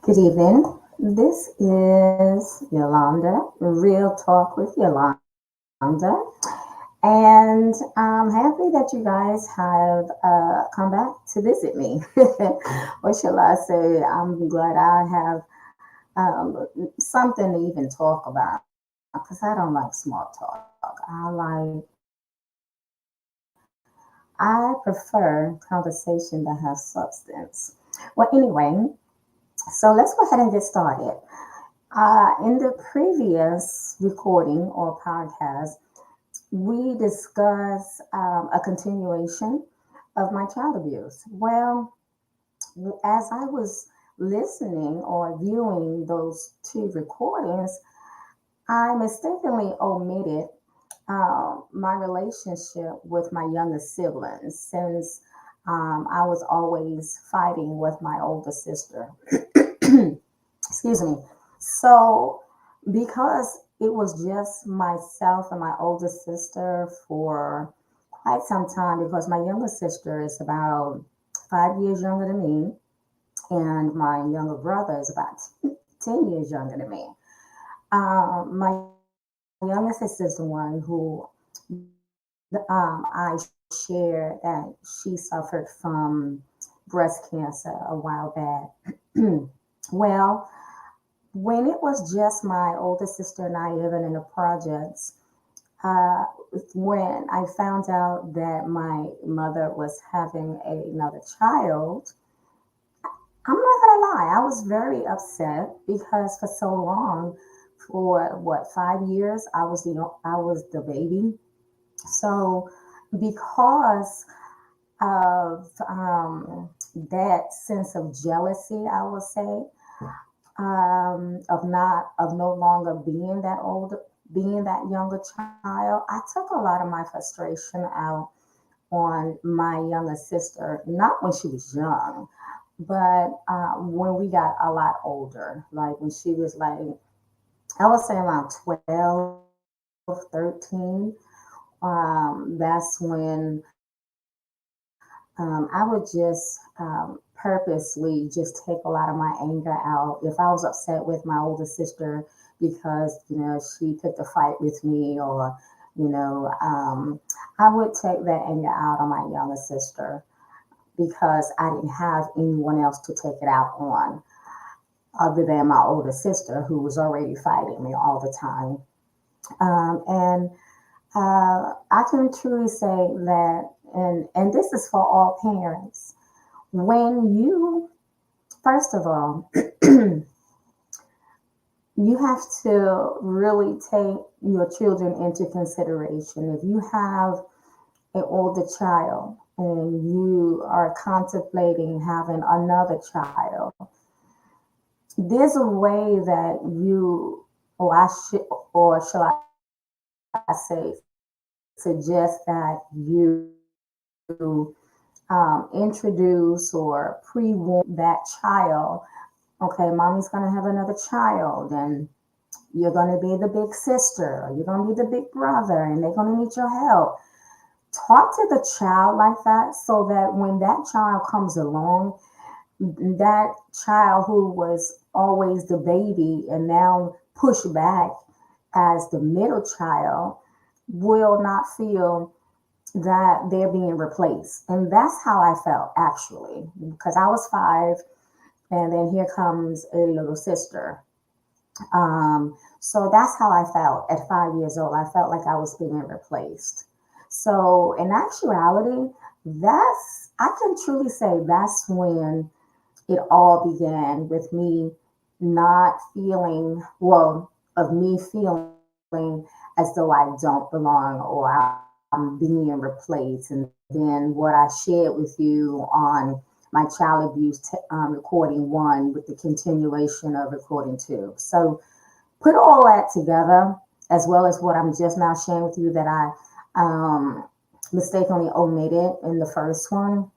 Good evening. This is Yolanda, Real Talk with Yolanda. And I'm happy that you guys have come back to visit me. What shall I say? I'm glad I have something to even talk about because I don't like small talk. I prefer conversation that has substance. Well, anyway, so let's go ahead and get started. In the previous recording or podcast, we discussed a continuation of my child abuse. Well, as I was listening or viewing those two recordings, I mistakenly omitted my relationship with my youngest siblings since I was always fighting with my older sister. Excuse me. So, because it was just myself and my older sister for quite some time, because my younger sister is about 5 years younger than me, and my younger brother is about 10 years younger than me. My youngest sister is the one who I shared that she suffered from breast cancer a while back. Well, when it was just my older sister and I living in the projects, uh, when I found out that my mother was having another child, I'm not gonna lie, I was very upset because for so long, for what 5 years, I was the baby. So because of that sense of jealousy, I would say, of no longer being that older, being that younger child, I took a lot of my frustration out on my younger sister. Not when she was young, but when we got a lot older, like when she was like, I would say around 12, 13. That's when I would just purposely just take a lot of my anger out. If I was upset with my older sister because, she picked a fight with me or, I would take that anger out on my younger sister because I didn't have anyone else to take it out on other than my older sister who was already fighting me all the time. And I can truly say that, and this is for all parents, when you, first of all, you have to really take your children into consideration. If you have an older child and you are contemplating having another child, there's a way that you, or I should, or shall I say, suggest that you introduce or pre-warn that child. Okay, mommy's gonna have another child, and you're gonna be the big sister, or you're gonna be the big brother, and they're gonna need your help. Talk to the child like that so that when that child comes along, that child who was always the baby and now pushed back as the middle child will not feel that they're being replaced. And that's how I felt actually, because I was five, and then here comes a little sister. So that's how I felt at 5 years old. I felt like I was being replaced. So in actuality, I can truly say that's when it all began with me not feeling, well, of me feeling as though I don't belong or I'm being replaced. And then what I shared with you on my child abuse recording one with the continuation of recording two. So put all that together, as well as what I'm just now sharing with you that I mistakenly omitted in the first one.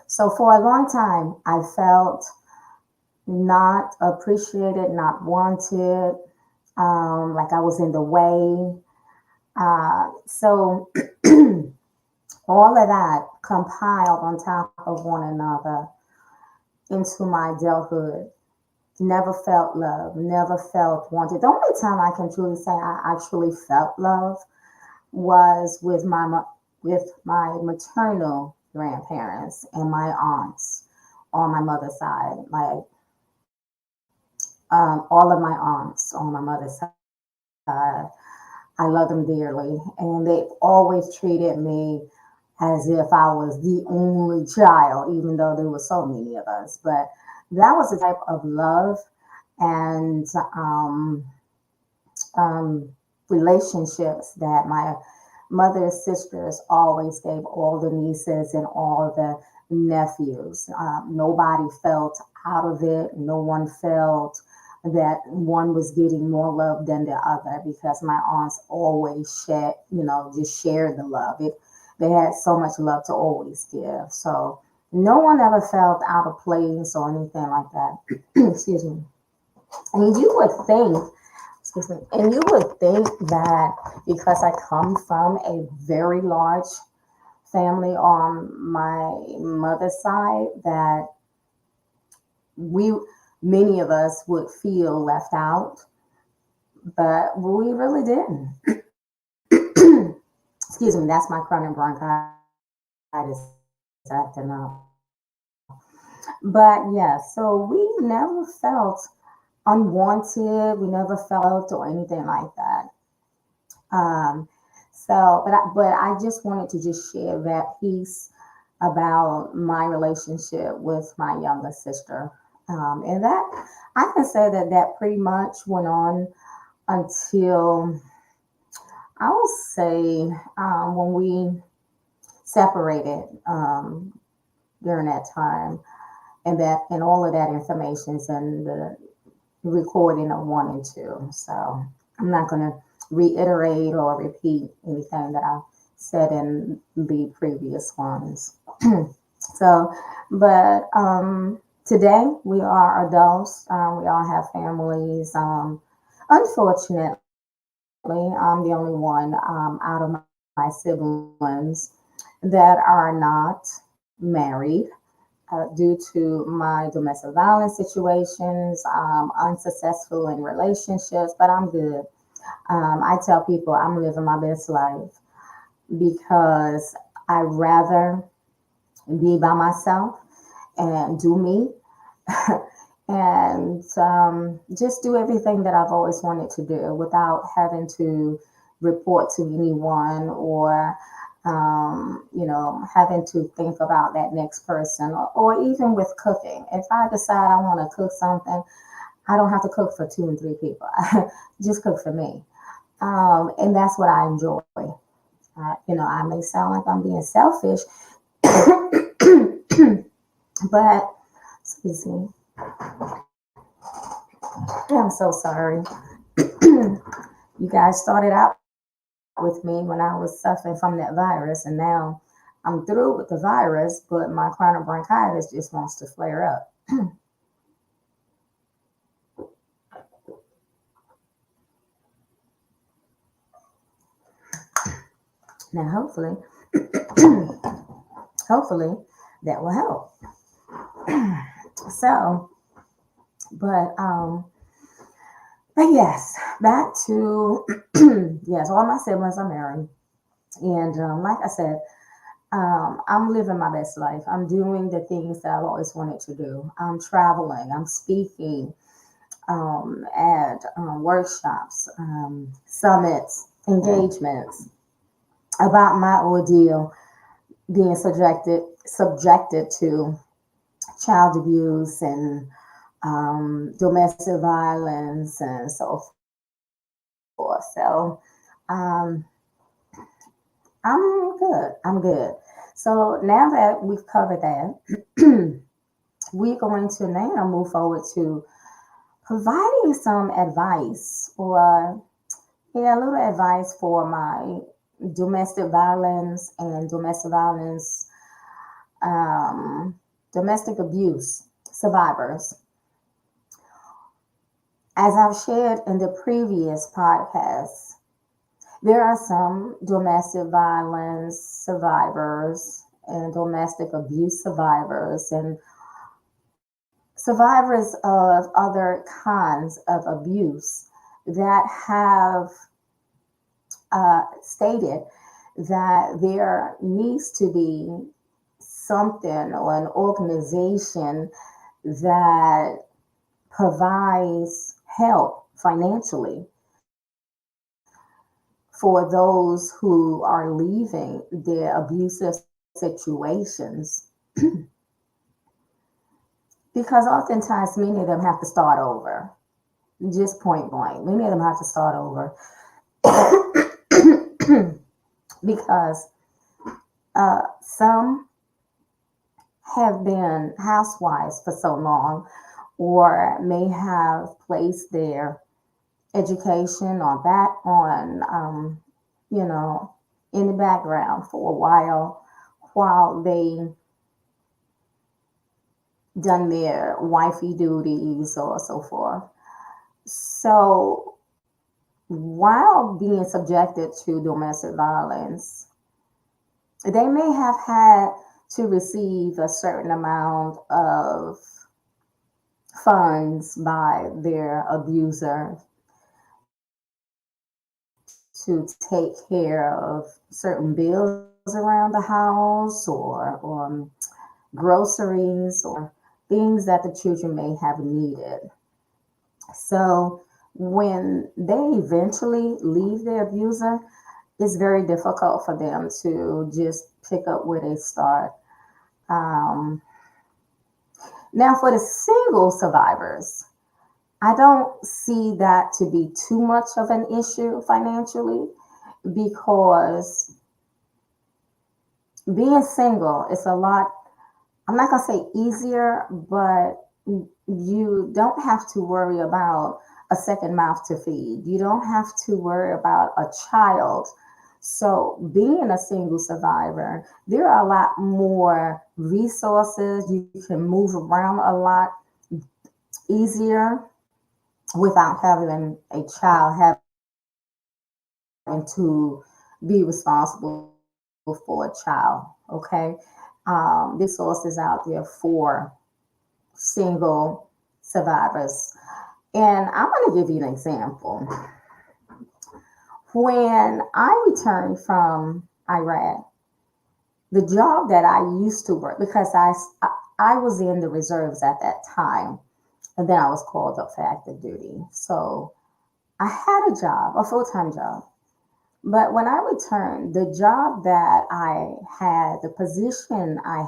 So for a long time, I felt not appreciated, not wanted, like I was in the way. So all of that compiled on top of one another into my adulthood, never felt love, never felt wanted. The only time I can truly say I actually felt love was with with my maternal grandparents and my aunts on my mother's side. All of my aunts on my mother's side, I love them dearly, and they always treated me as if I was the only child, even though there were so many of us. But that was the type of love and um, relationships that my mother's sisters always gave all the nieces and all the nephews. Nobody felt out of it. No one felt that one was getting more love than the other because my aunts always shared, just shared the love. They had so much love to always give. So no one ever felt out of place or anything like that. Excuse me. And you would think, excuse me, and you would think that because I come from a very large family on my mother's side, that we, many of us would feel left out, but we really didn't. Excuse me, that's my chronic bronchitis acting up. But yeah, so we never felt unwanted. We never felt or anything like that. Um, but I just wanted to just share that piece about my relationship with my younger sister, and that I can say that that pretty much went on until I will say when we separated during that time, and all of that information's in the recording of one and two. So I'm not going to reiterate or repeat anything that I said in the previous ones. So, but today we are adults. We all have families. Unfortunately, I'm the only one out of my siblings that are not married due to my domestic violence situations, unsuccessful in relationships, but I'm good. I tell people I'm living my best life because I rather be by myself and do me and just do everything that I've always wanted to do without having to report to anyone or having to think about that next person or even with cooking. If I decide I want to cook something, I don't have to cook for two and three people. Just cook for me. And that's what I enjoy. I may sound like I'm being selfish, but excuse me, I'm so sorry. You guys started out with me when I was suffering from that virus, and now I'm through with the virus, but my chronic bronchitis just wants to flare up. Now, hopefully, that will help. So, but um, but yes, back to yes, all my siblings are married, and like I said, I'm living my best life. I'm doing the things that I've always wanted to do. I'm traveling. I'm speaking at workshops, summits, engagements about my ordeal being subjected to child abuse and domestic violence and so forth. So um, I'm good. I'm good. So now that we've covered that, we're going to now move forward to providing some advice or yeah, a little advice for my domestic violence, um, domestic abuse survivors. As I've shared in the previous podcast, there are some domestic violence survivors and domestic abuse survivors and survivors of other kinds of abuse that have stated that there needs to be something or an organization that provides help financially for those who are leaving their abusive situations, because oftentimes many of them have to start over, just point blank. Many of them have to start over because some have been housewives for so long, or may have placed their education on back on, you know, in the background for a while they done their wifey duties or so forth. So while being subjected to domestic violence, they may have had to receive a certain amount of funds by their abuser to take care of certain bills around the house, or groceries, or things that the children may have needed. So when they eventually leave their abuser, it's very difficult for them to just pick up where they start. Um, Now, for the single survivors, I don't see that to be too much of an issue financially, because being single is a lot, I'm not going to say easier, but you don't have to worry about a second mouth to feed. You don't have to worry about a child. So, being a single survivor, there are a lot more resources. You can move around a lot easier without having a child having to be responsible for a child. Okay. There are resources out there for single survivors. And I'm going to give you an example. When I returned from Iraq, the job that I used to work, because I was in the reserves at that time, and then I was called up for active duty. So I had a job, a full time job. But when I returned, the job that I had, the position I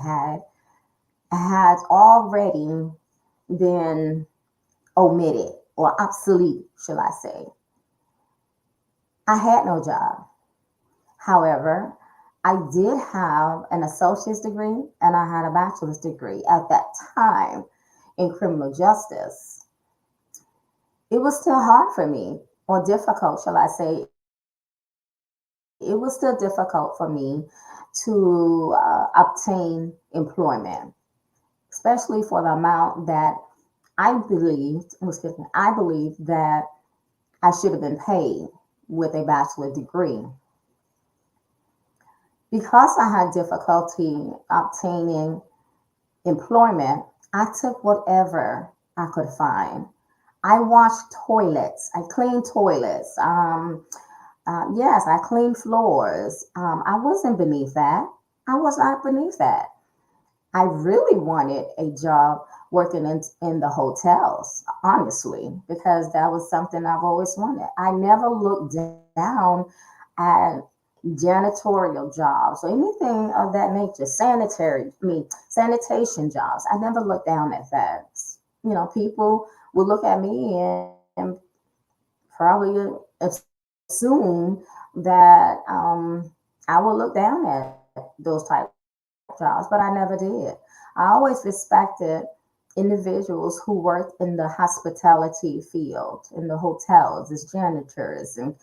had already been omitted, or obsolete, shall I say. I had no job. However, I did have an associate's degree and I had a bachelor's degree at that time in criminal justice. It was still hard for me, or difficult, shall I say. It was still difficult for me to obtain employment, especially for the amount that I believed that I should have been paid with a bachelor degree. Because I had difficulty obtaining employment, I took whatever I could find. I washed toilets, I cleaned toilets. Yes, I cleaned floors. I wasn't beneath that. I was not beneath that. I really wanted a job working in the hotels, honestly, because that was something I've always wanted. I never looked down at janitorial jobs or anything of that nature, sanitation jobs. I never looked down at that. People would look at me and probably assume that I would look down at those type jobs, but I never did. I always respected individuals who worked in the hospitality field, in the hotels, as janitors, and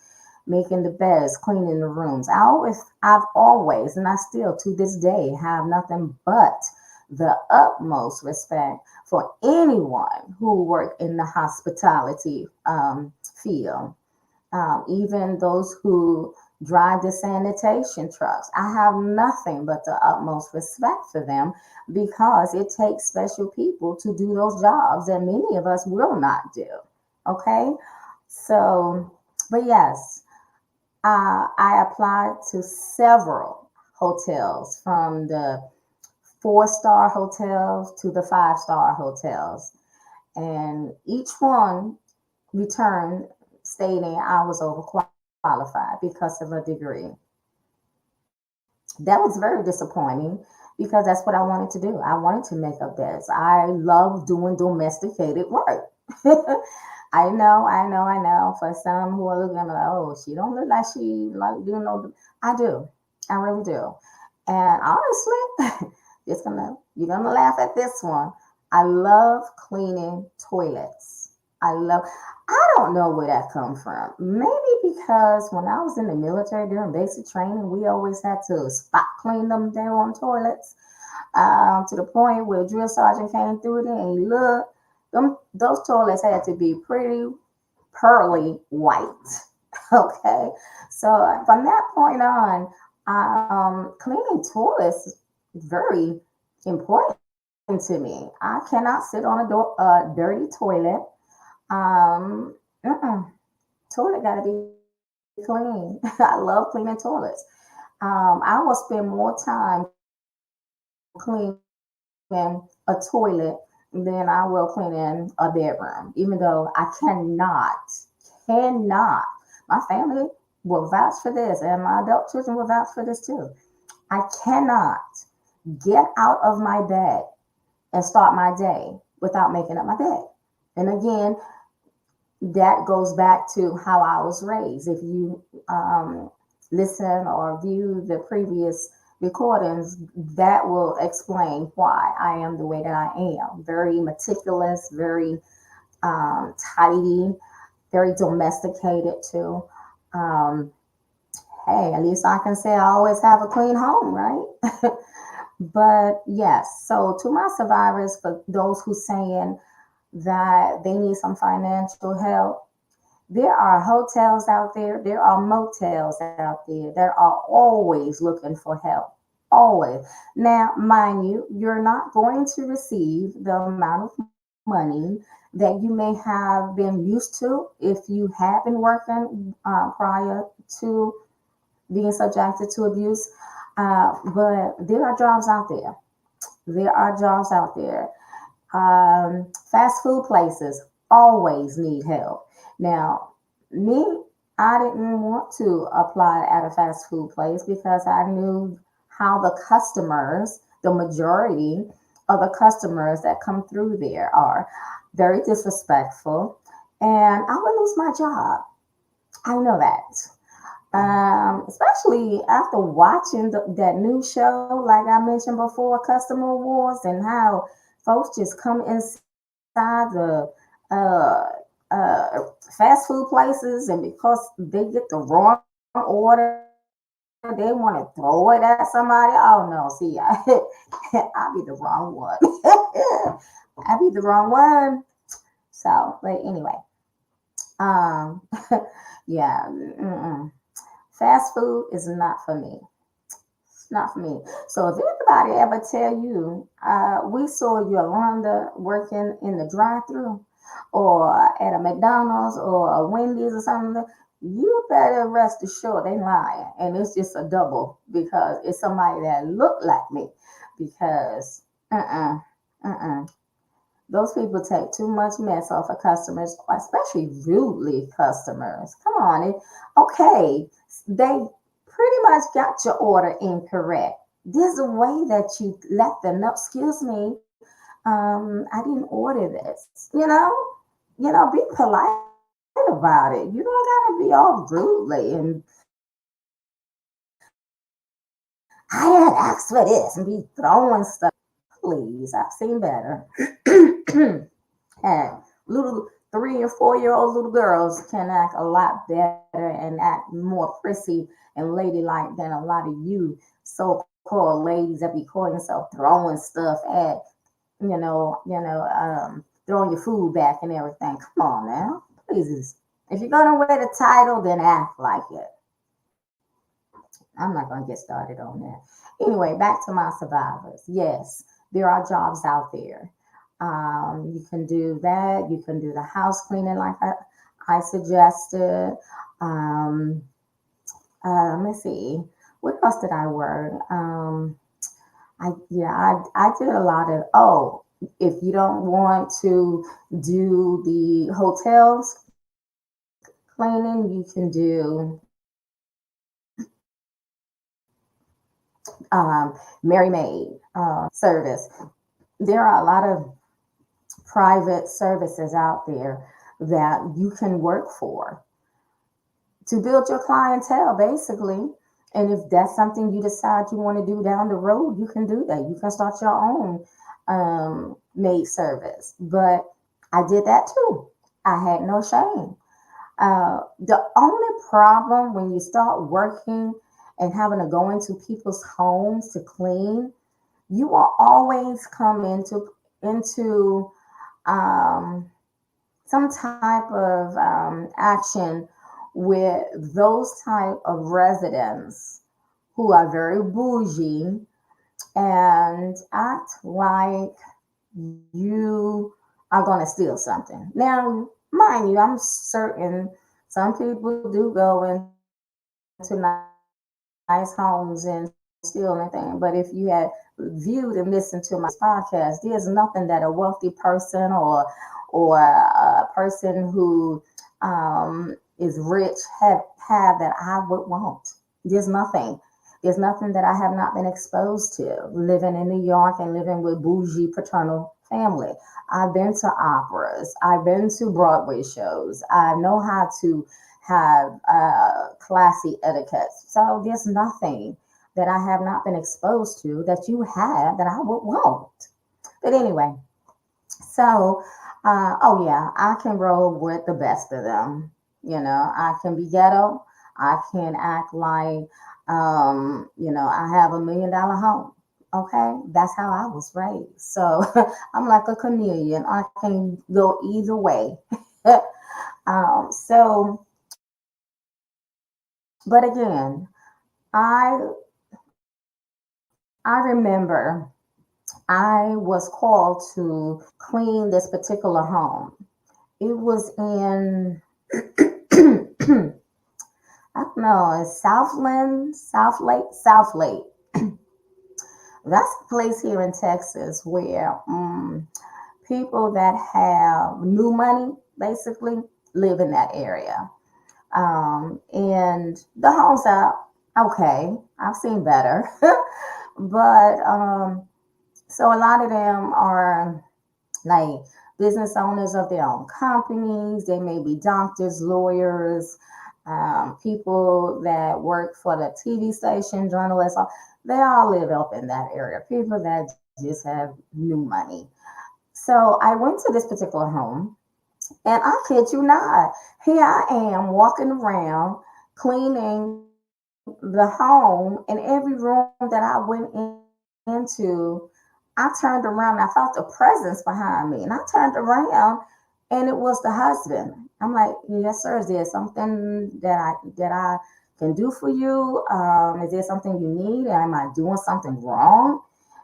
making the beds, cleaning the rooms. I've always, and I still to this day have nothing but the utmost respect for anyone who worked in the hospitality field, even those who drive the sanitation trucks. I have nothing but the utmost respect for them because it takes special people to do those jobs that many of us will not do. Okay? So, but yes, I applied to several hotels from the 4-star hotels to the 5-star hotels. And each one returned stating I was overqualified because of a degree. That was very disappointing because that's what I wanted to do. I wanted to make up beds. I love doing domesticated work. I know. For some who are looking at me like, oh, she don't look like she like doing no. I do. I really do. And honestly, you're gonna laugh at this one. I love cleaning toilets. I love. I don't know where that come from. Maybe because when I was in the military during basic training, we always had to spot clean them damn toilets to the point where drill sergeant came through there and he looked. Those toilets had to be pretty pearly white. Okay, so from that point on, cleaning toilets is very important to me. I cannot sit on dirty toilet. Uh-uh. Toilet got to be clean. I love cleaning toilets. I will spend more time cleaning a toilet than I will cleaning a bedroom, even though I cannot. My family will vouch for this, and my adult children will vouch for this too. I cannot get out of my bed and start my day without making up my bed. And again, that goes back to how I was raised. If you listen or view the previous recordings, that will explain why I am the way that I am. Very meticulous, very tidy, very domesticated too. Um, hey, at least I can say I always have a clean home, right? But yes, so to my survivors, for those who saying that they need some financial help, there are hotels out there, there are motels out there that are always looking for help. Always. Now, mind you, you're not going to receive the amount of money that you may have been used to if you have been working prior to being subjected to abuse. But there are jobs out there. There are jobs out there. Fast food places always need help. Now, me, I didn't want to apply at a fast food place because I knew how the customers, the majority of the customers that come through there are very disrespectful, and I would lose my job. I know that. Especially after watching that new show, like I mentioned before, Customer Wars, and how folks just come inside the uh, fast food places, and because they get the wrong order, they want to throw it at somebody. Oh no, see, I be the wrong one. I be the wrong one. So, but anyway, um, yeah, fast food is not for me. It's not for me. So if anybody ever tell you, we saw Yolanda working in the drive-through or at a McDonald's or a Wendy's or something, you better rest assured they lying. And it's just a double because it's somebody that look like me. Because uh-uh, uh-uh. Those people take too much mess off of customers, especially rudely customers. Come on, okay, they pretty much got your order incorrect. There's a way that you let them know. Excuse me, I didn't order this. Be polite about it. You don't gotta be all rudely and I didn't ask for this and be throwing stuff. Please, I've seen better. And little 3 and 4 year old little girls can act a lot better and act more prissy and ladylike than a lot of you so-called ladies that be calling yourself throwing stuff at throwing your food back and everything. Come on now, please. If you're gonna wear the title, then act like it. I'm not going to get started on that. Anyway, back to my survivors. Yes, there are jobs out there. You can do that. You can do the house cleaning like I suggested. Um, let me see. What else did I work? I did a lot of, oh, if you don't want to do the hotels cleaning, you can do Mary Maid service. There are a lot of private services out there that you can work for to build your clientele, basically. And if that's something you decide you want to do down the road, you can do that. You can start your own maid service. But I did that too. I had no shame. The only problem when you start working and having to go into people's homes to clean, you will always come into um, some type of action with those type of residents who are very bougie and act like you are going to steal something. Now, mind you, I'm certain some people do go into nice homes and steal anything. But if you had viewed and listened to my previous podcast, there's nothing that a wealthy person or a person who is rich have that I would want. There's nothing. There's nothing that I have not been exposed to living in New York and living with bougie paternal family. I've been to operas. I've been to Broadway shows. I know how to have classy etiquette. So there's nothing that I have not been exposed to that you have that I would want. But anyway, so, oh yeah, I can roll with the best of them. I can be ghetto. I can act like, I have $1 million home. Okay, that's how I was raised. So I'm like a chameleon. I can go either way. So, but again, I I remember I was called to clean this particular home. It was in I don't know, it's Southland, South Lake. That's a place here in Texas where people that have new money basically live in that area. And the homes are okay. I've seen better. But so a lot of them are like business owners of their own companies. They may be doctors, lawyers, people that work for the TV station, journalists. They all live up in that area. People that just have new money. So I went to this particular home, and I kid you not, here I am walking around cleaning the home, and every room that I went into, I turned around. I felt the presence behind me, and I turned around, and it was the husband. I'm like, yes, sir. Is there something that I can do for you? Is there something you need? Am I doing something wrong?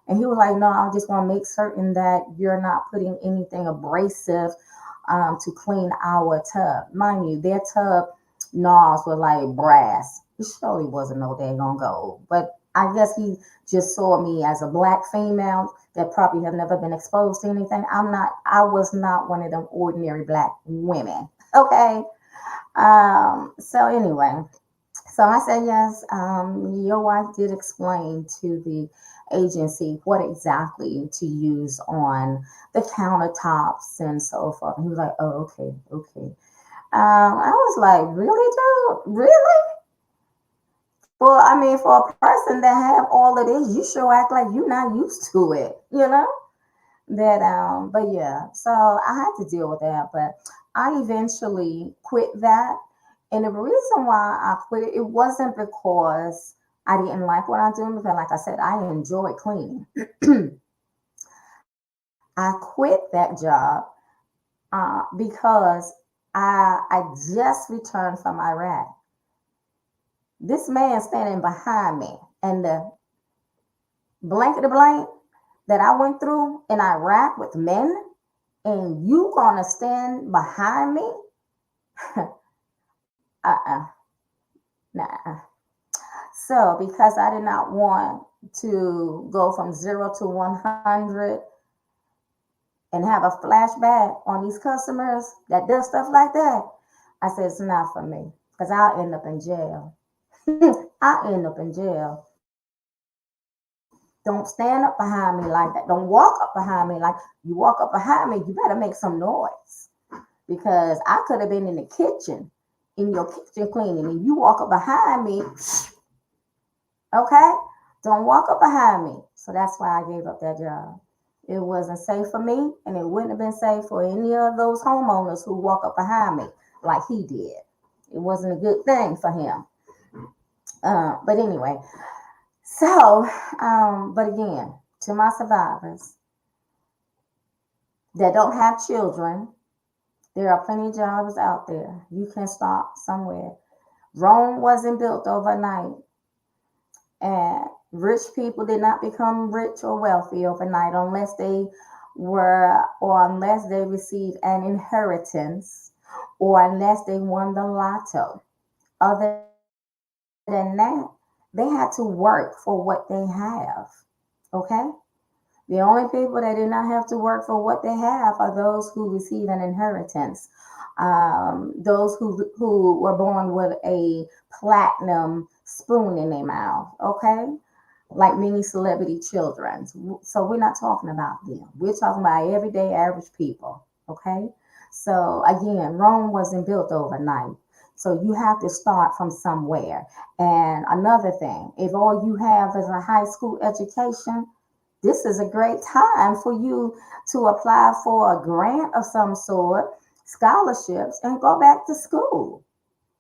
And he was like, no, I just want to make certain that you're not putting anything abrasive to clean our tub. Mind you, their tub knobs were like brass. It surely wasn't no daggone gold. But I guess he just saw me as a black female that probably have never been exposed to anything. I was not one of them ordinary black women. Okay. So anyway, so I said, yes, your wife did explain to the agency what exactly to use on the countertops and so forth. And he was like, oh, okay, okay. I was like, really, dude? Really? For a person that have all of this, you sure act like you're not used to it, That but yeah, so I had to deal with that, but I eventually quit that. And the reason why I quit it, it wasn't because I didn't like what I'm doing, because like I said, I enjoy cleaning. I quit that job because I just returned from Iraq. This man standing behind me, and the blankety blank that I went through in Iraq with men, and you gonna stand behind me? uh-uh, nah. So because I did not want to go from 0 to 100 and have a flashback on these customers that does stuff like that, I said it's not for me because I'll end up in jail. I end up in jail. Don't stand up behind me like that. Don't walk up behind me like you walk up behind me. You better make some noise because I could have been in the kitchen, in your kitchen cleaning, and you walk up behind me. Okay, don't walk up behind me. So that's why I gave up that job. It wasn't safe for me, and it wouldn't have been safe for any of those homeowners who walk up behind me like he did. It wasn't a good thing for him. But anyway, so, but again, to my survivors that don't have children, there are plenty of jobs out there. You can start somewhere. Rome wasn't built overnight, and rich people did not become rich or wealthy overnight unless they were, or unless they received an inheritance, or unless they won the lotto. Other than that, they had to work for what they have. Okay? The only people that did not have to work for what they have are those who receive an inheritance, those who were born with a platinum spoon in their mouth. Okay, like many celebrity children. So we're not talking about them. We're talking about everyday average people. Okay, so again, Rome wasn't built overnight. So you have to start from somewhere. And another thing, if all you have is a high school education, this is a great time for you to apply for a grant of some sort, scholarships, and go back to school.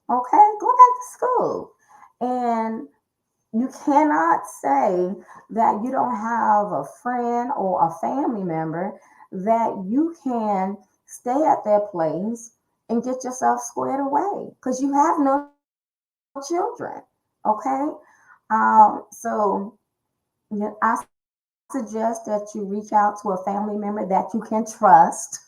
Okay, go back to school. And you cannot say that you don't have a friend or a family member that you can stay at their place and get yourself squared away because you have no children. Okay, so yeah, I suggest that you reach out to a family member that you can trust,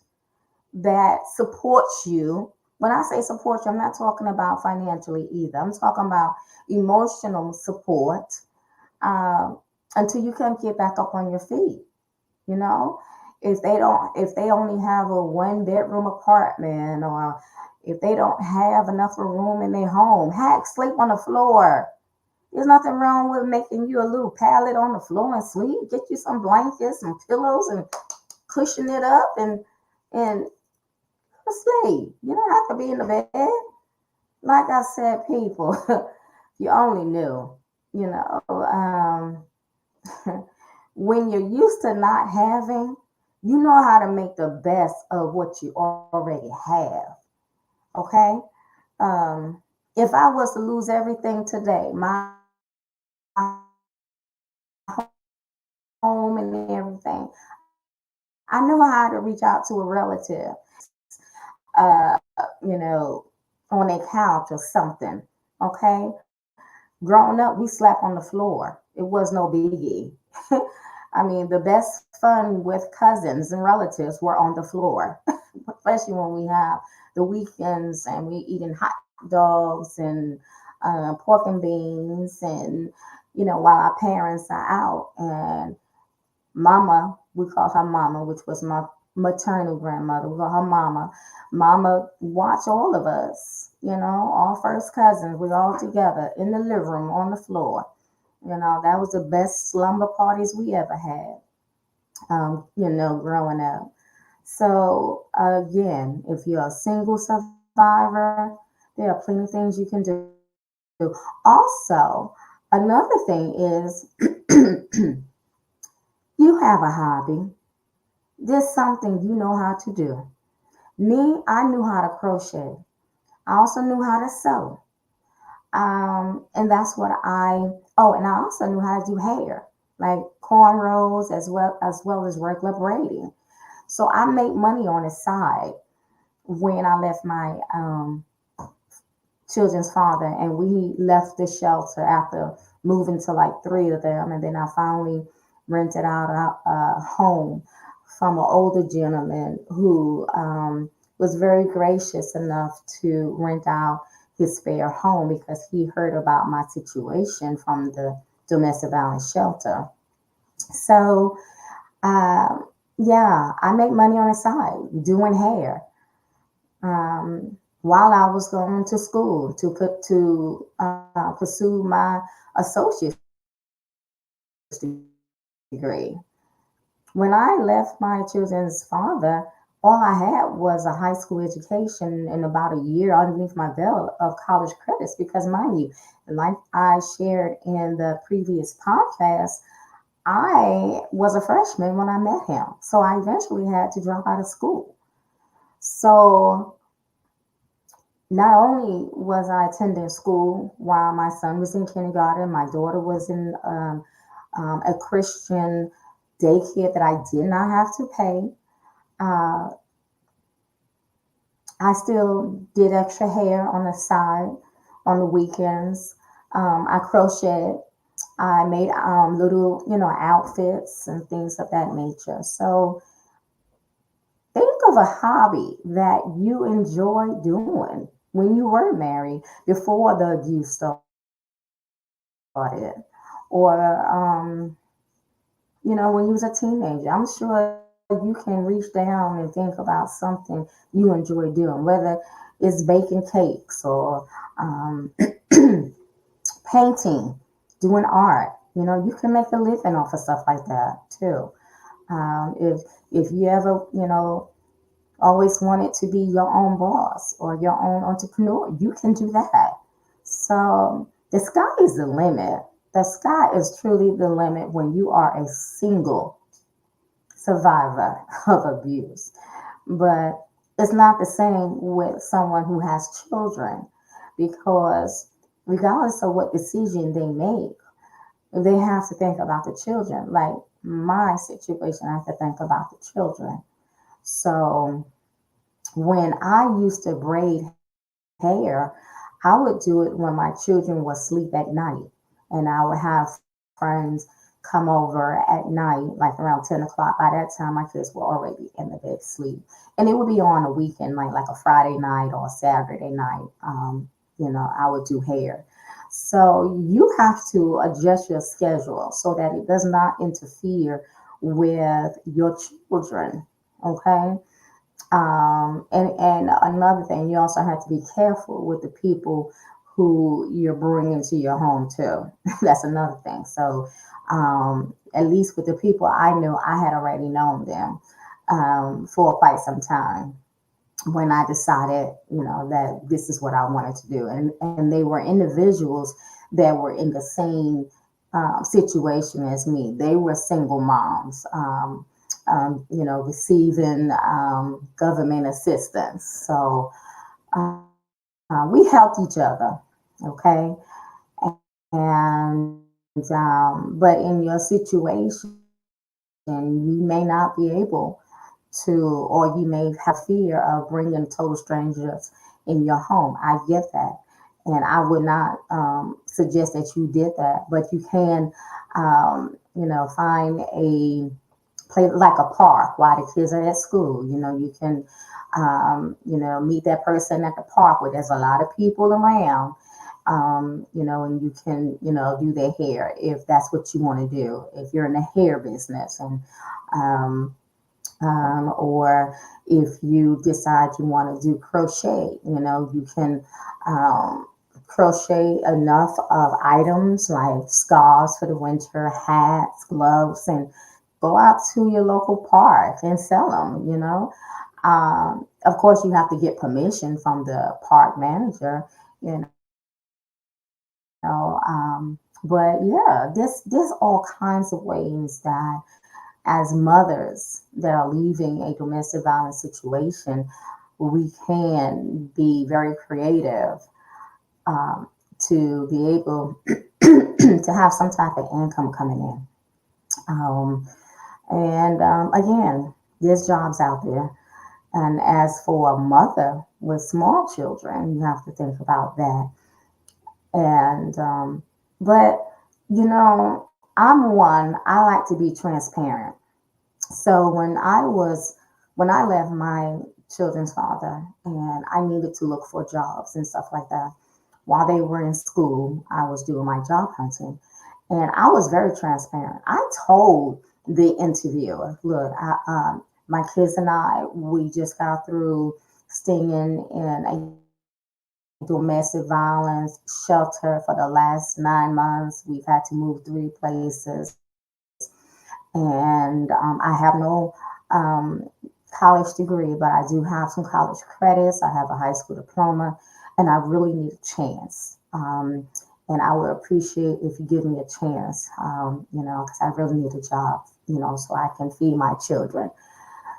that supports you. When I say support you, I'm not talking about financially either. I'm talking about emotional support, um, until you can get back up on your feet. You know, if they only have a 1 bedroom apartment, or if they don't have enough room in their home, heck, sleep on the floor. There's nothing wrong with making you a little pallet on the floor and sleep. Get you some blankets, some pillows, and cushion it up and sleep. You don't have to be in the bed. Like I said, people, you only knew, you know, when you're used to not having, you know how to make the best of what you already have. Okay. Um, if I was to lose everything today, my home and everything, I know how to reach out to a relative and get them to send me some snacks, on a couch or something. Okay. Growing up, we slept on the floor. It was no biggie. I mean, the best fun with cousins and relatives were on the floor, especially when we have the weekends and we eating hot dogs and pork and beans, and while our parents are out, and mama, we call her mama, which was my maternal grandmother, we call her mama. Mama watch all of us, all first cousins, we all together in the living room on the floor. That was the best slumber parties we ever had, growing up. So, again, if you're a single survivor, there are plenty of things you can do. Also, another thing is you have a hobby. There's something you know how to do. Me, I knew how to crochet. I also knew how to sew. And that's what and I also knew how to do hair, like cornrows as well as regular braiding. So I made money on the side when I left my children's father, and we left the shelter after moving to like three of them, and then I finally rented out a home from an older gentleman who was very gracious enough to rent out his spare home because he heard about my situation from the domestic violence shelter. So, yeah, I make money on the side doing hair. While I was going to school pursue my associate's degree. When I left my children's father, all I had was a high school education and about a year underneath my belt of college credits. Because, mind you, like I shared in the previous podcast, I was a freshman when I met him. So I eventually had to drop out of school. So not only was I attending school while my son was in kindergarten, my daughter was in a Christian daycare that I did not have to pay. Uh, I still did extra hair on the side on the weekends. I crocheted. I made little, outfits and things of that nature. So think of a hobby that you enjoy doing when you were married before the abuse started, or when you was a teenager. I'm sure you can reach down and think about something you enjoy doing, whether it's baking cakes or um, painting, doing art. You can make a living off of stuff like that too. If you ever, always wanted to be your own boss or your own entrepreneur, you can do that. So the sky is the limit. The sky is truly the limit when you are a single survivor of abuse. But it's not the same with someone who has children because regardless of what decision they make, they have to think about the children. Like my situation, I have to think about the children. So when I used to braid hair, I would do it when my children were asleep at night. And I would have friends come over at night, like around 10 o'clock. By that time, my kids were already in the bed asleep. And it would be on a weekend, like a Friday night or a Saturday night. I would do hair. So you have to adjust your schedule so that it does not interfere with your children. Okay. And another thing, you also have to be careful with the people who you're bringing into your home too. That's another thing. So, at least with the people I knew, I had already known them for quite some time when I decided, that this is what I wanted to do. And they were individuals that were in the same situation as me. They were single moms, receiving government assistance. So we helped each other, okay? But in your situation, you may not be able to, or you may have a fear of bringing total strangers in your home. I get that. And I would not suggest that you did that, but you can, find a place like a park while the kids are at school. You can, meet that person at the park where there's a lot of people around. And you can, do their hair if that's what you want to do. If you're in the hair business, and um, or if you decide you want to do crochet, you can crochet enough of items like scarves for the winter, hats, gloves, and go out to your local park and sell them. Of course, you have to get permission from the park manager, but yeah, there's all kinds of ways that as mothers that are leaving a domestic violence situation, we can be very creative to be able to have some type of income coming in. And again, there's jobs out there. And as for a mother with small children, you have to think about that. And but I'm one. I like to be transparent. So when I left my children's father and I needed to look for jobs and stuff like that, while they were in school, I was doing my job hunting, and I was very transparent. I told the interviewer, "Look, my kids and I, we just got through staying in a domestic violence shelter for the last 9 months. We've had to move 3 places, and I have no um, college degree, but I do have some college credits. I have a high school diploma, and I really need a chance. And I would appreciate if you give me a chance, because I really need a job, so I can feed my children.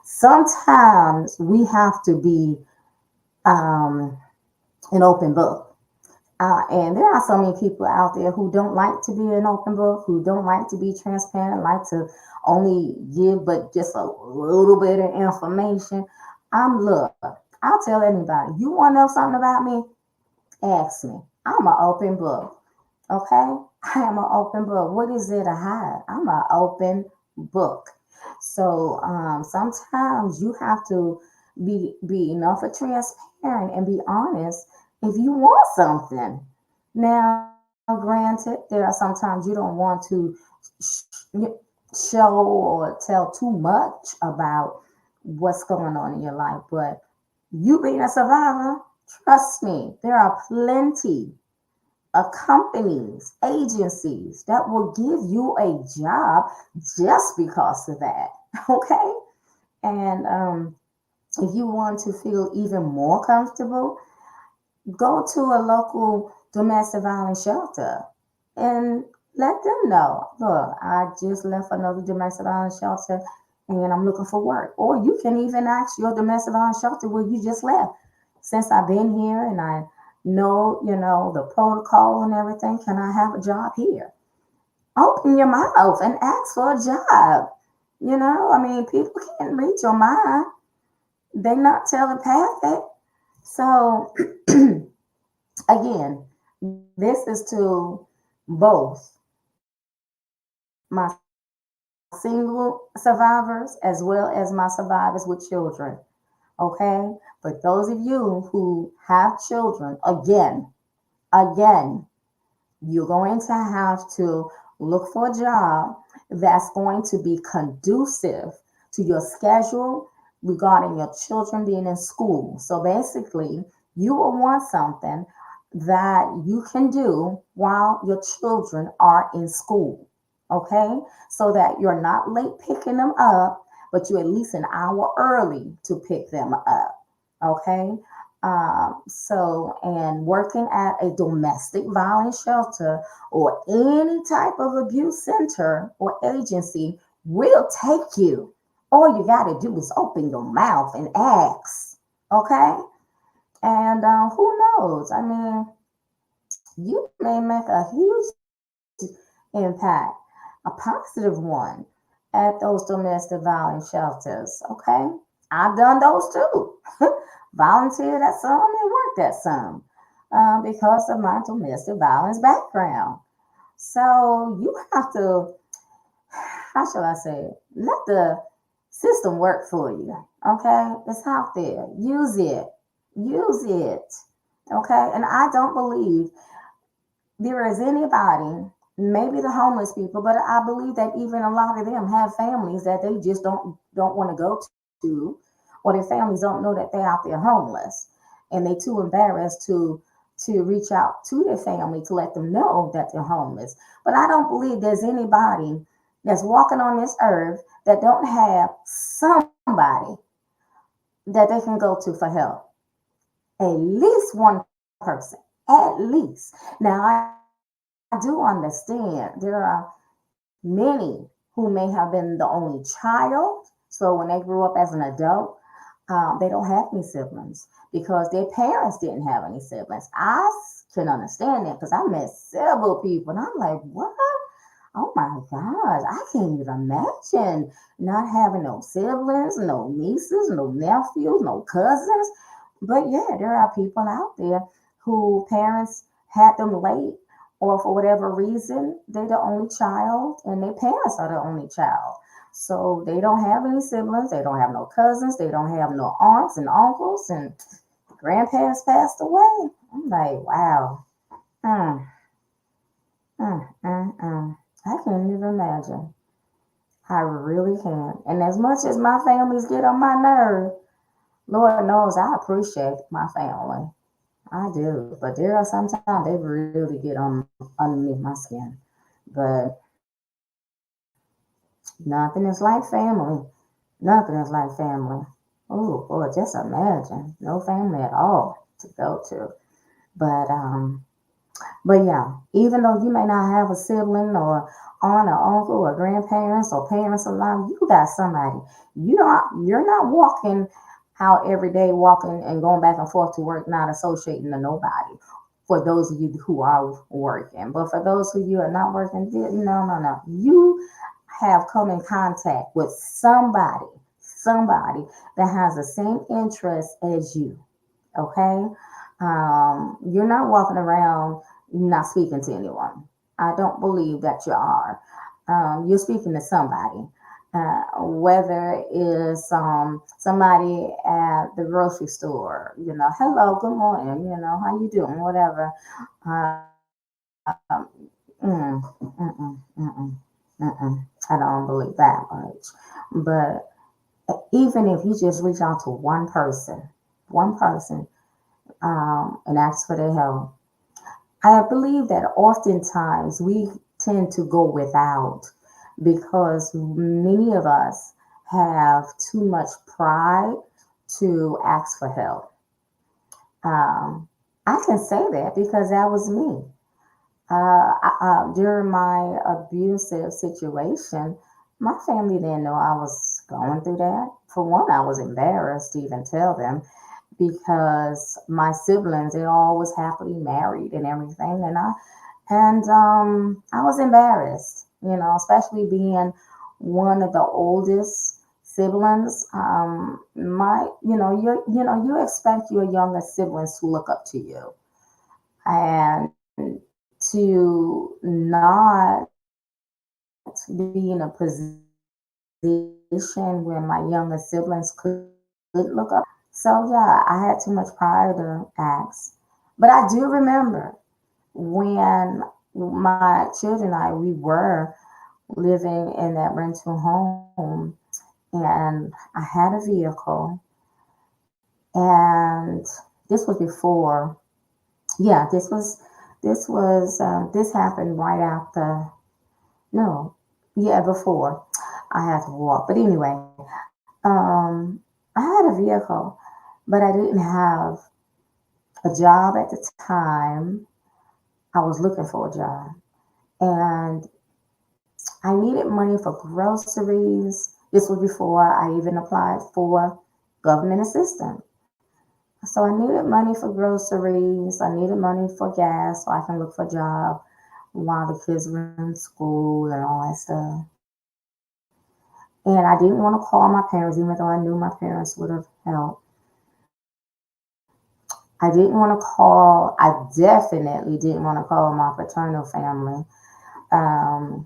Sometimes we have to be um, an open book. And there are so many people out there who don't like to be an open book, who don't like to be transparent, like to only give but just a little bit of information. Look, I'll tell anybody, you want to know something about me? Ask me. I'm an open book. Okay? I am an open book. What is there to hide? I'm an open book. So sometimes you have to be enough of transparent and be honest if you want something. Now, granted, there are sometimes you don't want to show or tell too much about what's going on in your life, but you being a survivor, trust me, there are plenty companies, agencies that will give you a job just because of that. Okay. And if you want to feel even more comfortable, go to a local domestic violence shelter and let them know, look, I just left another domestic violence shelter and I'm looking for work. Or you can even ask your domestic violence shelter where you just left. Since I've been here and I know, the protocol and everything, can I have a job here? Open your mouth and ask for a job. I mean, people can't read your mind. They're not telepathic. So again, this is to both my single survivors as well as my survivors with children. Okay? But those of you who have children, again, you're going to have to look for a job that's going to be conducive to your schedule regarding your children being in school. So basically, you will want something that you can do while your children are in school. Okay? So that you're not late picking them up, but you're at least an hour early to pick them up. Okay? And working at a domestic violence shelter or any type of abuse center or agency will take you. All you got to do is open your mouth and ask. Okay? And who knows? I mean, you may make a huge impact, a positive one, at those domestic violence shelters. Okay? I've done those too. Volunteered at some and worked at some because of my domestic violence background. So you have to, how shall I say it? Let the system work for you. Okay? It's out there. Use it. Use it. Okay? And I don't believe there is anybody, maybe the homeless people, but I believe that even a lot of them have families that they just don't want to go to, or their families don't know that they're out there homeless, and they too embarrassed to reach out to their family to let them know that they're homeless. But I don't believe there's anybody that's walking on this earth that don't have somebody that they can go to for help. At least one person. At least. Now I do understand there are many who may have been the only child. So when they grew up as an adult, they don't have any siblings because their parents didn't have any siblings. I can understand that because I met several people and I'm like, what? Oh my gosh, I can't even imagine not having no siblings, no nieces, no nephews, no cousins. But yeah, there are people out there who parents had them late, or for whatever reason, they're the only child and their parents are the only child. So they don't have any siblings, they don't have no cousins, they don't have no aunts and uncles, and grandparents passed away. I'm like, wow. Mm, I can't even imagine. I really can't. And as much as my families get on my nerve, Lord knows I appreciate my family. I do. But there are sometimes they really get on underneath my skin. But nothing is like family. Nothing is like family. Oh boy, just imagine. No family at all to go to. But yeah, even though you may not have a sibling or aunt or uncle or grandparents or parents alive, you got somebody. You're not walking out every day, walking and going back and forth to work, not associating to nobody. For those of you who are working, but for those of you who are not working, no, no, no. You have come in contact with somebody that has the same interest as you. Okay, you're not walking around not speaking to anyone. I don't believe that you are. You're speaking to somebody, whether it's somebody at the grocery store. Hello, good morning. How you doing? Whatever. I don't believe that much. But even if you just reach out to one person, and ask for their help. I believe that oftentimes we tend to go without because many of us have too much pride to ask for help. Um, I can say that because that was me. During my abusive situation, my family didn't know I was going through that. For one, I was embarrassed to even tell them because my siblings they're always happily married and everything, and I was embarrassed, especially being one of the oldest siblings. My you expect your younger siblings to look up to you, and to not be in a position where my younger siblings could look up to me. So yeah, I had too much pride to ask. But I do remember when my children and I we were living in that rental home, and I had a vehicle, and this was before. Yeah, this happened right after. No, yeah, before I had to walk. But anyway, I had a vehicle, but I didn't have a job at the time. I was looking for a job, and I needed money for groceries. This was before I even applied for government assistance. So I needed money for groceries. I needed money for gas so I can look for a job while the kids were in school and all that stuff. And I didn't want to call my parents, even though I knew my parents would have helped. I didn't want to call, I definitely didn't want to call my paternal family. Um,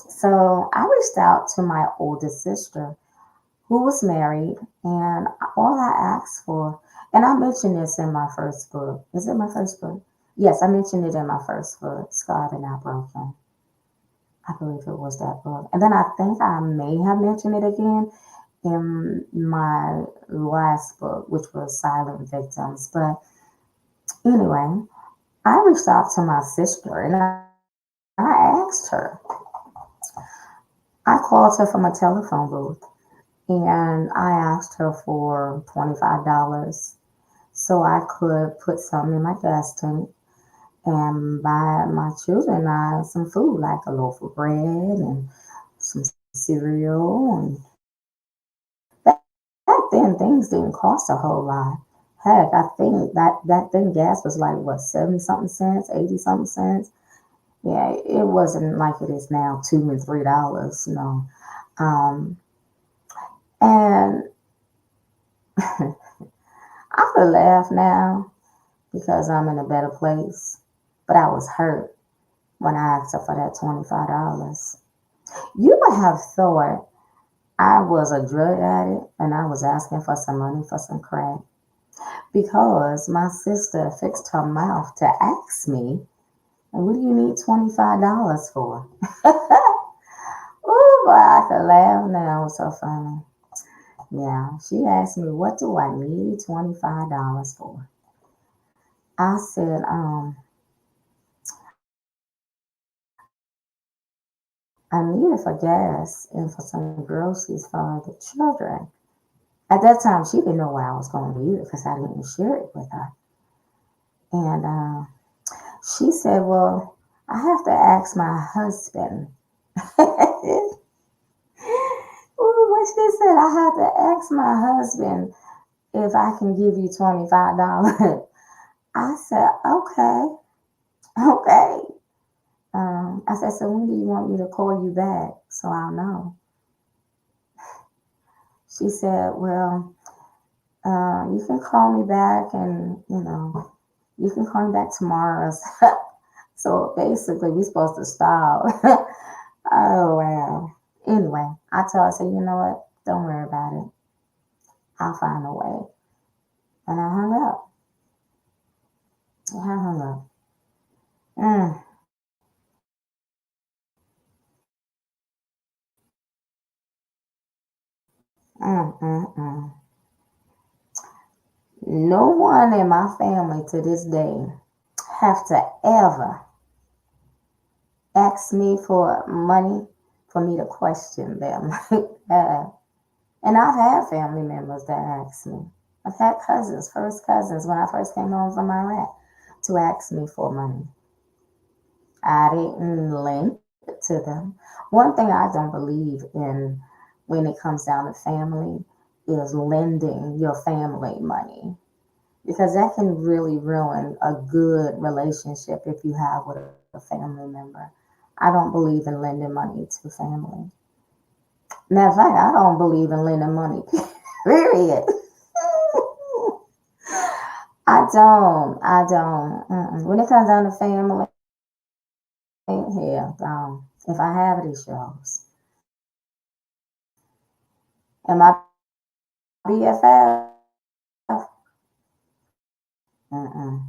so I reached out to my oldest sister who was married, and all I asked for, and I mentioned this in my first book. Is it my first book? Yes, I mentioned it in my first book, Scarred and Not Broken. I believe it was that book. And then I think I may have mentioned it again in my last book, which was Silent Victims. But anyway, I reached out to my sister and I asked her, I called her from a telephone booth and I asked her for $25 so I could put some in my gas tank and buy my children and I some food like a loaf of bread and some cereal. And back then, things didn't cost a whole lot. Heck, I think that thing gas was like what 70 something cents, 80 something cents. Yeah, it wasn't like it is now, $2 and $3. No. Um, and I could laugh now because I'm in a better place, but I was hurt when I asked her for that $25. You would have thought I was a drug addict and I was asking for some money for some crack because my sister fixed her mouth to ask me, what do you need $25 for? Ooh, boy, I could laugh now. It was so funny. Yeah, she asked me, what do I need $25 for? I said, I need it for gas and for some groceries for the children. At that time, she didn't know where I was going to eat it because I didn't share it with her. And she said, well, I have to ask my husband. Ooh, when she said, I have to ask my husband if I can give you $25. I said, okay, okay. I said, so when do you want me to call you back so I'll know? She said, well, you can call me back and, you can call me back tomorrow. So basically, we're supposed to stop. Oh, wow. Anyway, I told her, I said, you know what? Don't worry about it. I'll find a way. And I hung up. I hung up. Mm, mm. No one in my family to this day have to ever ask me for money for me to question them. uh, and I've had family members that ask me. I've had cousins, first cousins, when I first came home from Iraq, to ask me for money. I didn't lend it to them. One thing I don't believe in when it comes down to family is lending your family money because that can really ruin a good relationship if you have with a family member. I don't believe in lending money to family. Matter of fact, I don't believe in lending money, period. I don't. I don't. Mm-mm. When it comes down to family, hell, if I have it, it shows. Am I BFF? Mm-mm.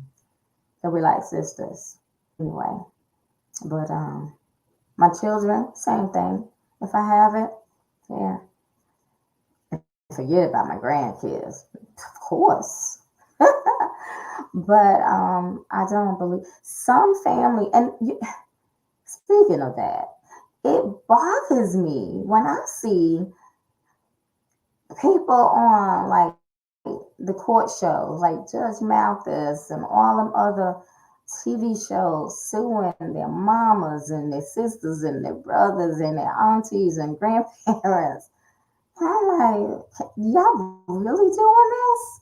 So we like sisters. Anyway, but my children, same thing. If I have it, yeah. Forget about my grandkids, of course. But I don't believe some family. And speaking of that, it bothers me when I see people on like the court shows, like Judge Malthus and all them other TV shows suing their mamas and their sisters and their brothers and their aunties and grandparents. And I'm like, y'all really doing this?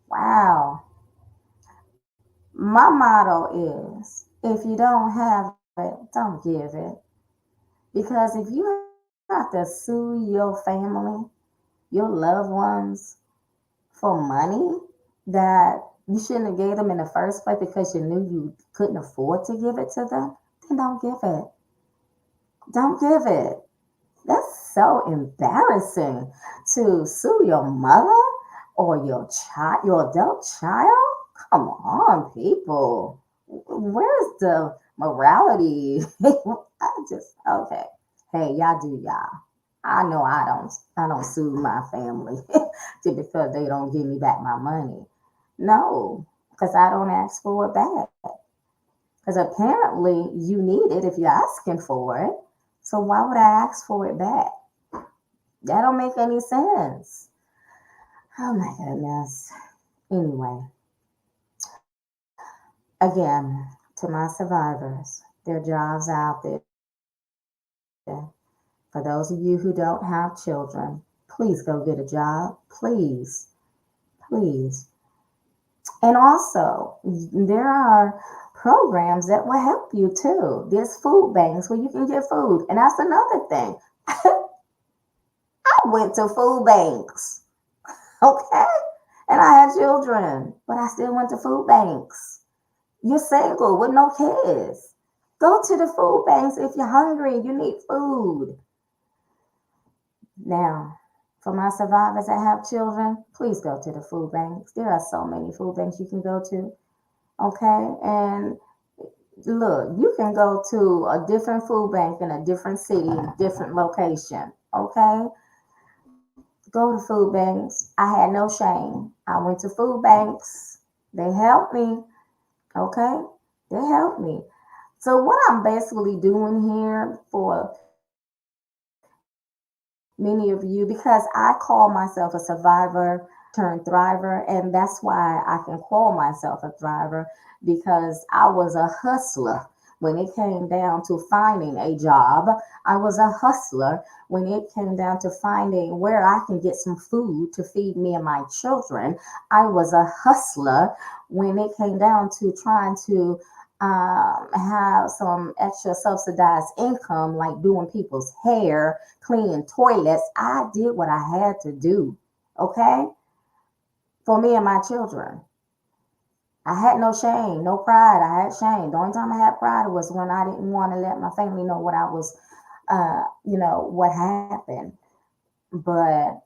Wow. My motto is if you don't have it, don't give it. Because if you have to sue your family, your loved ones for money that you shouldn't have gave them in the first place because you knew you couldn't afford to give it to them, then don't give it. Don't give it. That's so embarrassing to sue your mother or your child, your adult child. Come on, people. Where's the morality? I just okay. Hey, y'all do y'all. I know I don't. I don't sue my family just because they don't give me back my money. No, because I don't ask for it back. Because apparently you need it if you're asking for it. So why would I ask for it back? That don't make any sense. Oh my goodness. Anyway, again, to my survivors, there are jobs out there. For those of you who don't have children, please go get a job. Please, please. And also, there are programs that will help you too. There's food banks where you can get food. And that's another thing. I went to food banks, okay? And I had children, but I still went to food banks. You're single with no kids. Go to the food banks if you're hungry and you need food. Now, for my survivors that have children, please go to the food banks. There are so many food banks you can go to, okay? And look, you can go to a different food bank in a different city, different location, okay? Go to food banks. I had no shame. I went to food banks. They helped me, okay? They helped me. So what I'm basically doing here for many of you, because I call myself a survivor turned thriver, and that's why I can call myself a thriver because I was a hustler. When it came down to finding a job, I was a hustler. When it came down to finding where I can get some food to feed me and my children, I was a hustler. When it came down to trying to have some extra subsidized income, like doing people's hair, cleaning toilets, I did what I had to do, okay, for me and my children. I had no shame, no pride. I had shame. The only time I had pride was when I didn't want to let my family know what I was, what happened. But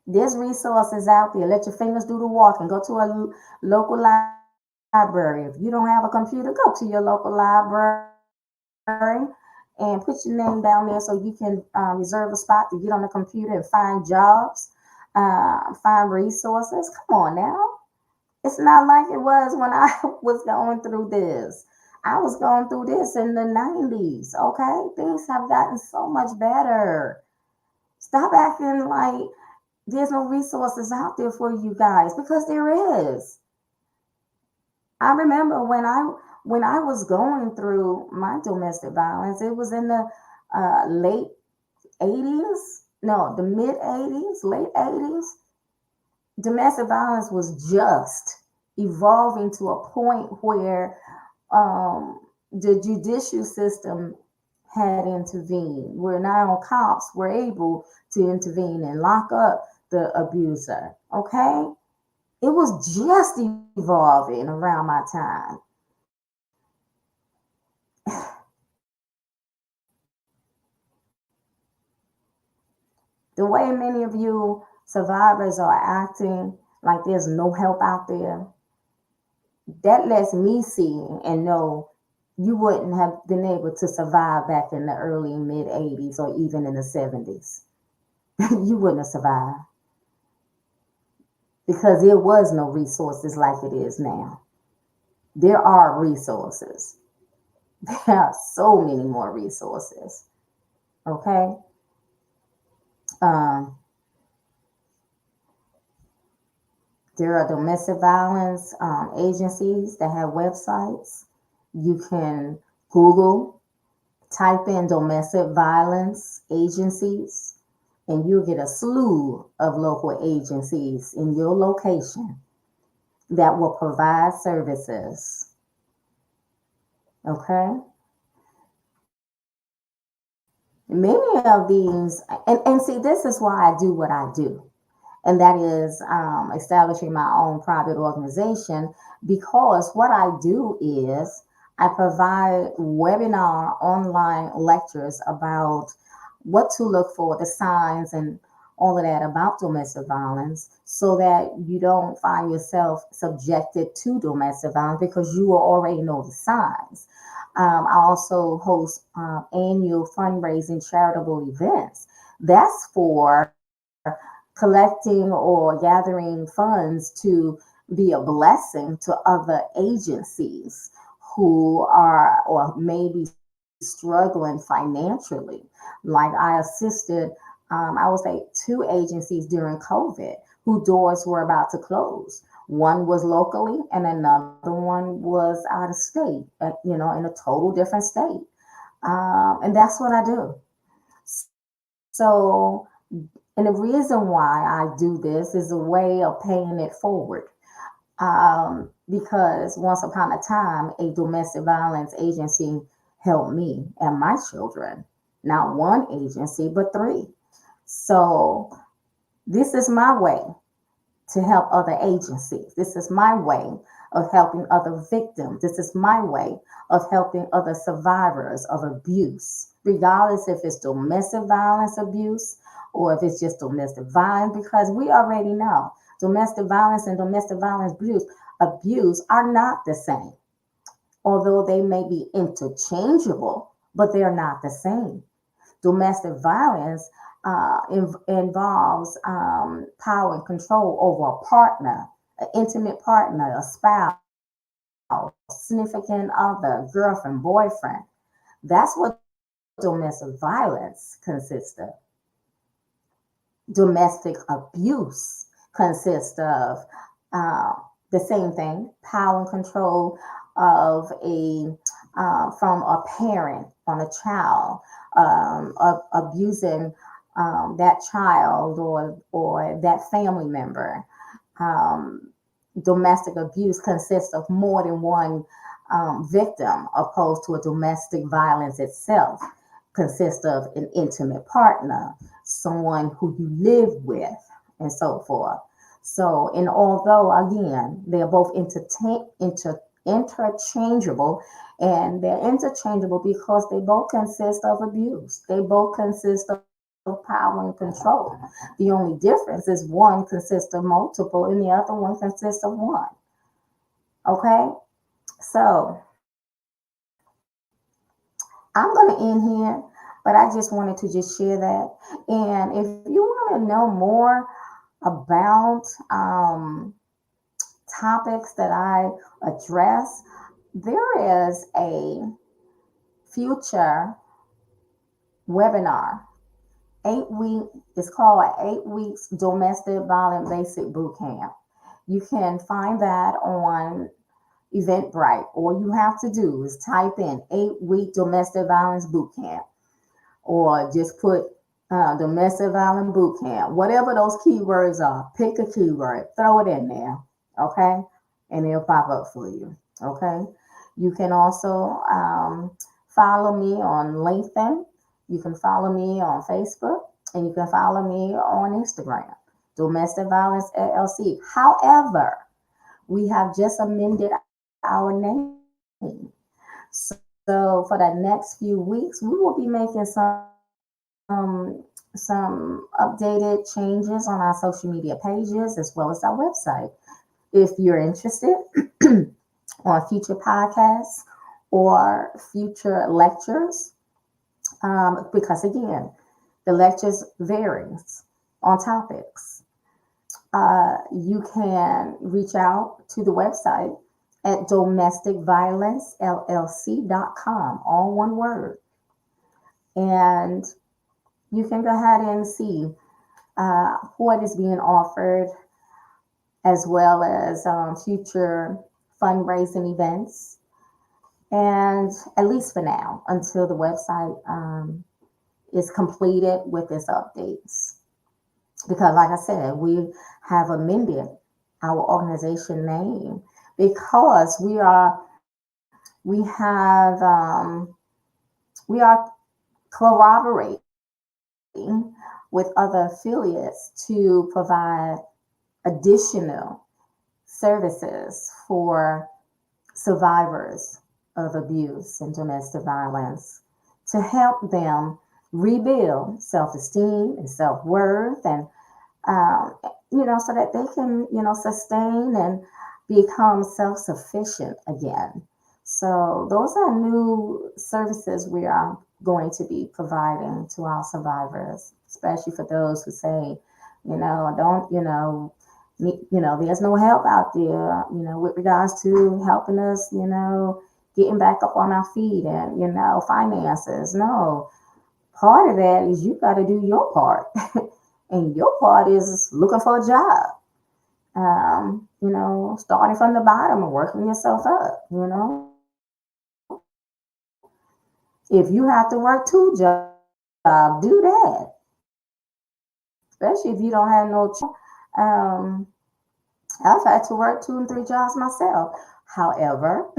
there's resources out there. Let your fingers do the walking. Go to a local library. If you don't have a computer, go to your local library and put your name down there so you can reserve a spot to get on the computer and find jobs, find resources. Come on now. It's not like it was when I was going through this. I was going through this in the 90s, okay? Things have gotten so much better. Stop acting like there's no resources out there for you guys because there is. I remember when I was going through my domestic violence, it was in the late 80s, no, the mid 80s, late 80s. Domestic violence was just evolving to a point where the judicial system had intervened, where now cops were able to intervene and lock up the abuser. Okay? It was just evolving around my time. The way many of you survivors are acting like there's no help out there, that lets me see and know you wouldn't have been able to survive back in the early mid 80s or even in the 70s. You wouldn't have survived because there was no resources like it is now. There are resources. There are so many more resources. Okay. Um, there are domestic violence agencies that have websites. You can Google, type in domestic violence agencies, and you'll get a slew of local agencies in your location that will provide services. Okay? Many of these, and see, this is why I do what I do, and that is establishing my own private organization because what I do is I provide webinar online lectures about what to look for, the signs, and all of that about domestic violence so that you don't find yourself subjected to domestic violence because you will already know the signs. I also host annual fundraising charitable events. That's for collecting or gathering funds to be a blessing to other agencies who are or may be struggling financially. Like I assisted, I would say, two agencies during COVID who doors were about to close. One was locally, and another one was out of state, in a total different state. And that's what I do. So and the reason why I do this is a way of paying it forward. because once upon a time, a domestic violence agency helped me and my children. Not one agency, but three. So this is my way to help other agencies. This is my way of helping other victims. This is my way of helping other survivors of abuse, regardless if it's domestic violence abuse or if it's just domestic violence, because we already know domestic violence and domestic violence abuse are not the same, although they may be interchangeable, but they're not the same. Domestic violence involves power and control over a partner, an intimate partner, a spouse, significant other, girlfriend, boyfriend. That's what domestic violence consists of. Domestic abuse consists of the same thing, power and control of a from a parent on a child, of abusing that child or that family member. Um, Domestic abuse consists of more than one victim, opposed to a domestic violence itself consists of an intimate partner, someone who you live with, and so forth. So, and although again they're both interchangeable, and they're interchangeable because they both consist of abuse. They both consist of power and control. The only difference is one consists of multiple and the other one consists of one. Okay? So I'm going to end here, but I just wanted to just share that. And if you want to know more about topics that I address, there is a future webinar. 8 week, it's called an 8 weeks domestic violence basic boot camp. You can find that on Eventbrite. All you have to do is type in 8 week domestic violence boot camp, or just put domestic violence boot camp, whatever those keywords are. Pick a keyword, throw it in there, okay, and it'll pop up for you. Okay, you can also follow me on LinkedIn. You can follow me on Facebook, and you can follow me on Instagram, Domestic Violence LLC. However, we have just amended our name. So for the next few weeks, we will be making some updated changes on our social media pages as well as our website. If you're interested on future podcasts or future lectures, because again, the lectures varies on topics. You can reach out to the website at domesticviolencellc.com, all one word. And you can go ahead and see what is being offered, as well as future fundraising events. And at least for now, until the website is completed with its updates. Because, like I said, we have amended our organization name because we are collaborating with other affiliates to provide additional services for survivors of abuse and domestic violence, to help them rebuild self-esteem and self-worth, and so that they can sustain and become self-sufficient again. So those are new services we are going to be providing to our survivors, especially for those who say, don't, there's no help out there, with regards to helping us, getting back up on our feet and, finances. No, part of that is you got to do your part. And your part is looking for a job, starting from the bottom and working yourself up. If you have to work two jobs, do that. Especially if you don't have no choice. I've had to work two and three jobs myself. However,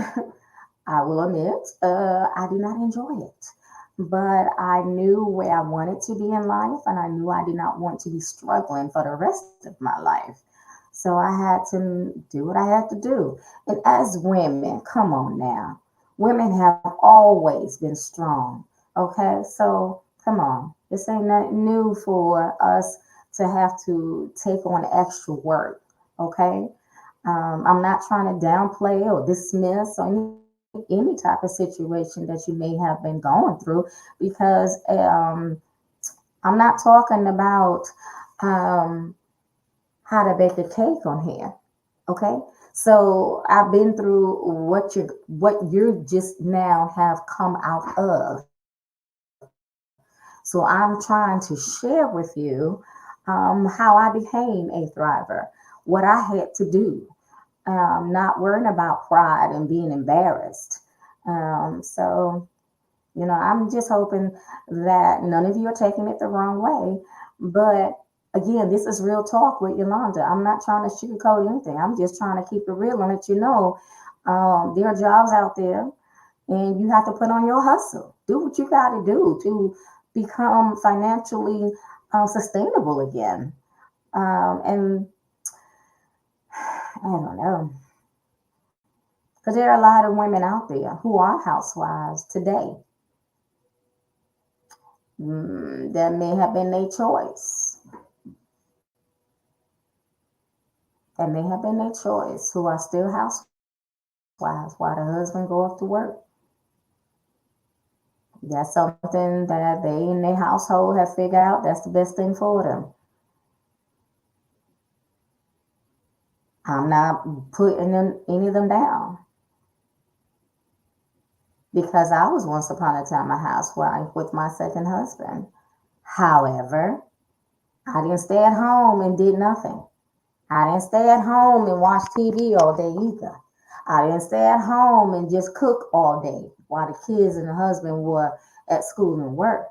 I will admit, I do not enjoy it. But I knew where I wanted to be in life, and I knew I did not want to be struggling for the rest of my life. So I had to do what I had to do. And as women, come on now, women have always been strong. Okay, so come on, this ain't nothing new for us to have to take on extra work. Okay, I'm not trying to downplay or dismiss or any type of situation that you may have been going through because I'm not talking about um, how to bake a cake on here. Okay, so I've been through what you just now have come out of. So I'm trying to share with you how I became a thriver, what I had to do, not worrying about pride and being embarrassed. So, I'm just hoping that none of you are taking it the wrong way. But again, this is real talk with Yolanda. I'm not trying to sugarcoat anything. I'm just trying to keep it real and let you know there are jobs out there and you have to put on your hustle. Do what you got to do to become financially sustainable again. And I don't know. Because there are a lot of women out there who are housewives today. That may have been their choice. That may have been their choice, who are still housewives while the husband go off to work. That's something that they in their household have figured out. That's the best thing for them. I'm not putting any of them down because I was once upon a time a housewife with my second husband. However, I didn't stay at home and did nothing. I didn't stay at home and watch TV all day either. I didn't stay at home and just cook all day while the kids and the husband were at school and work.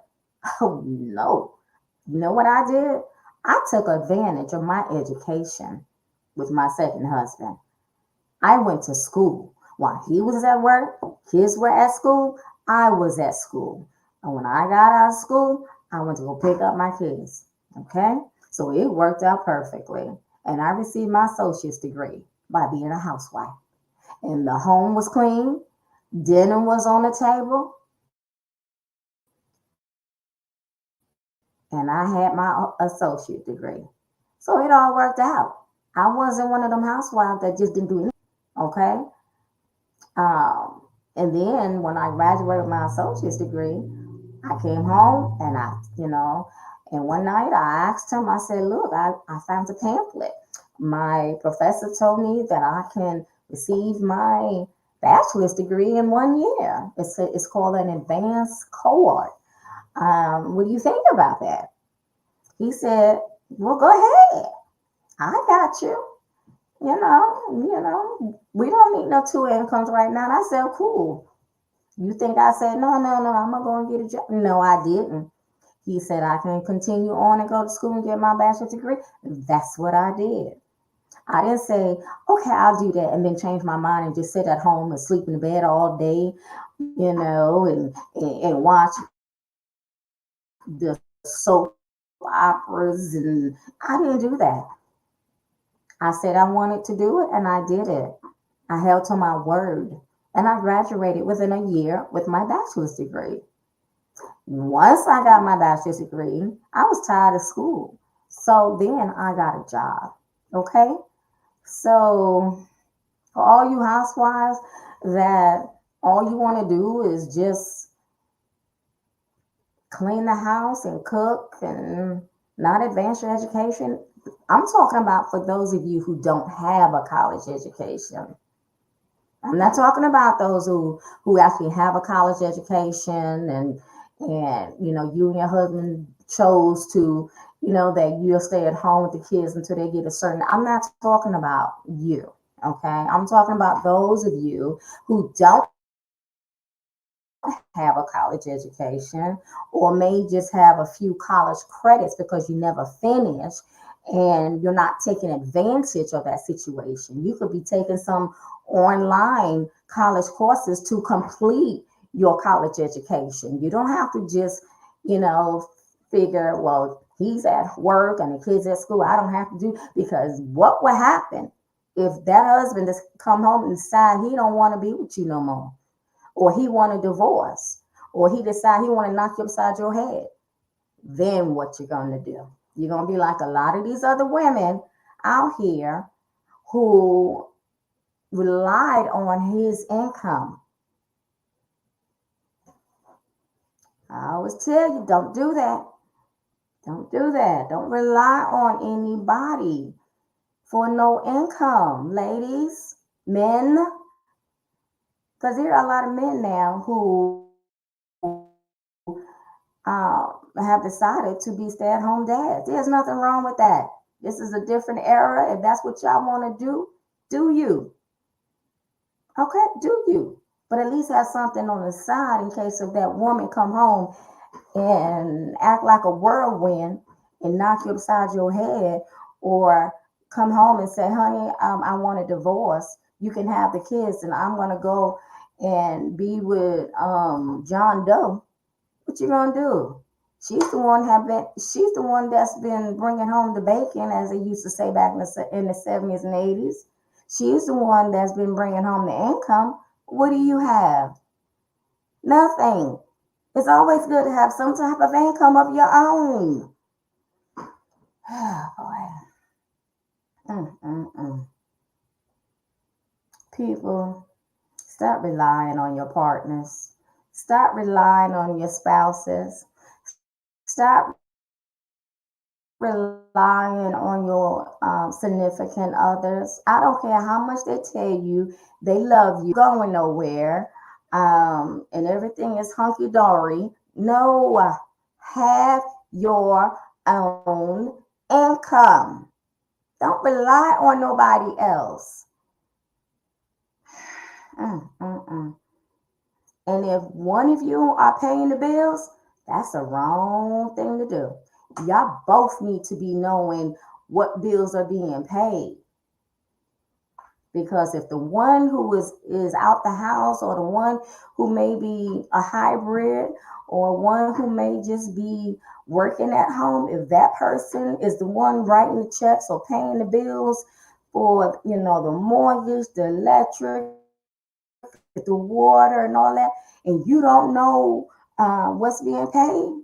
Oh no. You know what I did? I took advantage of my education with my second husband. I went to school. While he was at work, kids were at school, I was at school. And when I got out of school, I went to go pick up my kids. Okay? So it worked out perfectly. And I received my associate's degree by being a housewife. And the home was clean, dinner was on the table, and I had my associate degree. So it all worked out. I wasn't one of them housewives that just didn't do anything. Okay? And then when I graduated with my associate's degree, I came home and and one night I asked him, I said, look, I found a pamphlet. My professor told me that I can receive my bachelor's degree in 1 year. It's called an advanced cohort. What do you think about that? He said, well, go ahead. I got you. We don't need no two incomes right now. And I said, cool. You think I said, no, no, no, I'm going to go and get a job? No, I didn't. He said, I can continue on and go to school and get my bachelor's degree. That's what I did. I didn't say, okay, I'll do that and then change my mind and just sit at home and sleep in the bed all day, and watch the soap operas. And I didn't do that. I said I wanted to do it and I did it. I held to my word and I graduated within a year with my bachelor's degree. Once I got my bachelor's degree, I was tired of school. So then I got a job. Okay? So for all you housewives that all you want to do is just clean the house and cook and not advance your education, I'm talking about for those of you who don't have a college education. I'm not talking about those who actually have a college education and you and your husband chose to that you'll stay at home with the kids until they get a certain. I'm not talking about you, okay? I'm talking about those of you who don't have a college education or may just have a few college credits because you never finished and you're not taking advantage of that situation. You could be taking some online college courses to complete your college education. You don't have to just, figure, well, he's at work and the kids at school. I don't have to do, because what would happen if that husband just come home and decide he don't want to be with you no more, or he want a divorce, or he decide he want to knock you upside your head? Then what you're going to do? You're going to be like a lot of these other women out here who relied on his income. I always tell you, don't do that. Don't do that. Don't rely on anybody for no income, ladies, men, because there are a lot of men now who have decided to be stay-at-home dads. There's nothing wrong with that. This is a different era. If that's what y'all want to do you. Okay, do you. But at least have something on the side in case if that woman come home and act like a whirlwind and knock you upside your head, or come home and say, honey, I want a divorce. You can have the kids and I'm going to go and be with John Doe. What you going to do? She's the one that's been bringing home the bacon, as they used to say back in the 70s and 80s. She's the one that's been bringing home the income. What do you have? Nothing. It's always good to have some type of income of your own. Oh, boy. Mm-mm-mm. People, stop relying on your partners. Stop relying on your spouses. Stop relying on your significant others. I don't care how much they tell you they love you, going nowhere, and everything is hunky dory. No, have your own income. Don't rely on nobody else. Mm-mm-mm. And if one of you are paying the bills, that's the wrong thing to do. Y'all both need to be knowing what bills are being paid. Because if the one who is out the house, or the one who may be a hybrid, or one who may just be working at home, if that person is the one writing the checks or paying the bills for, the mortgage, the electric, the water, and all that, and you don't know what's being paid,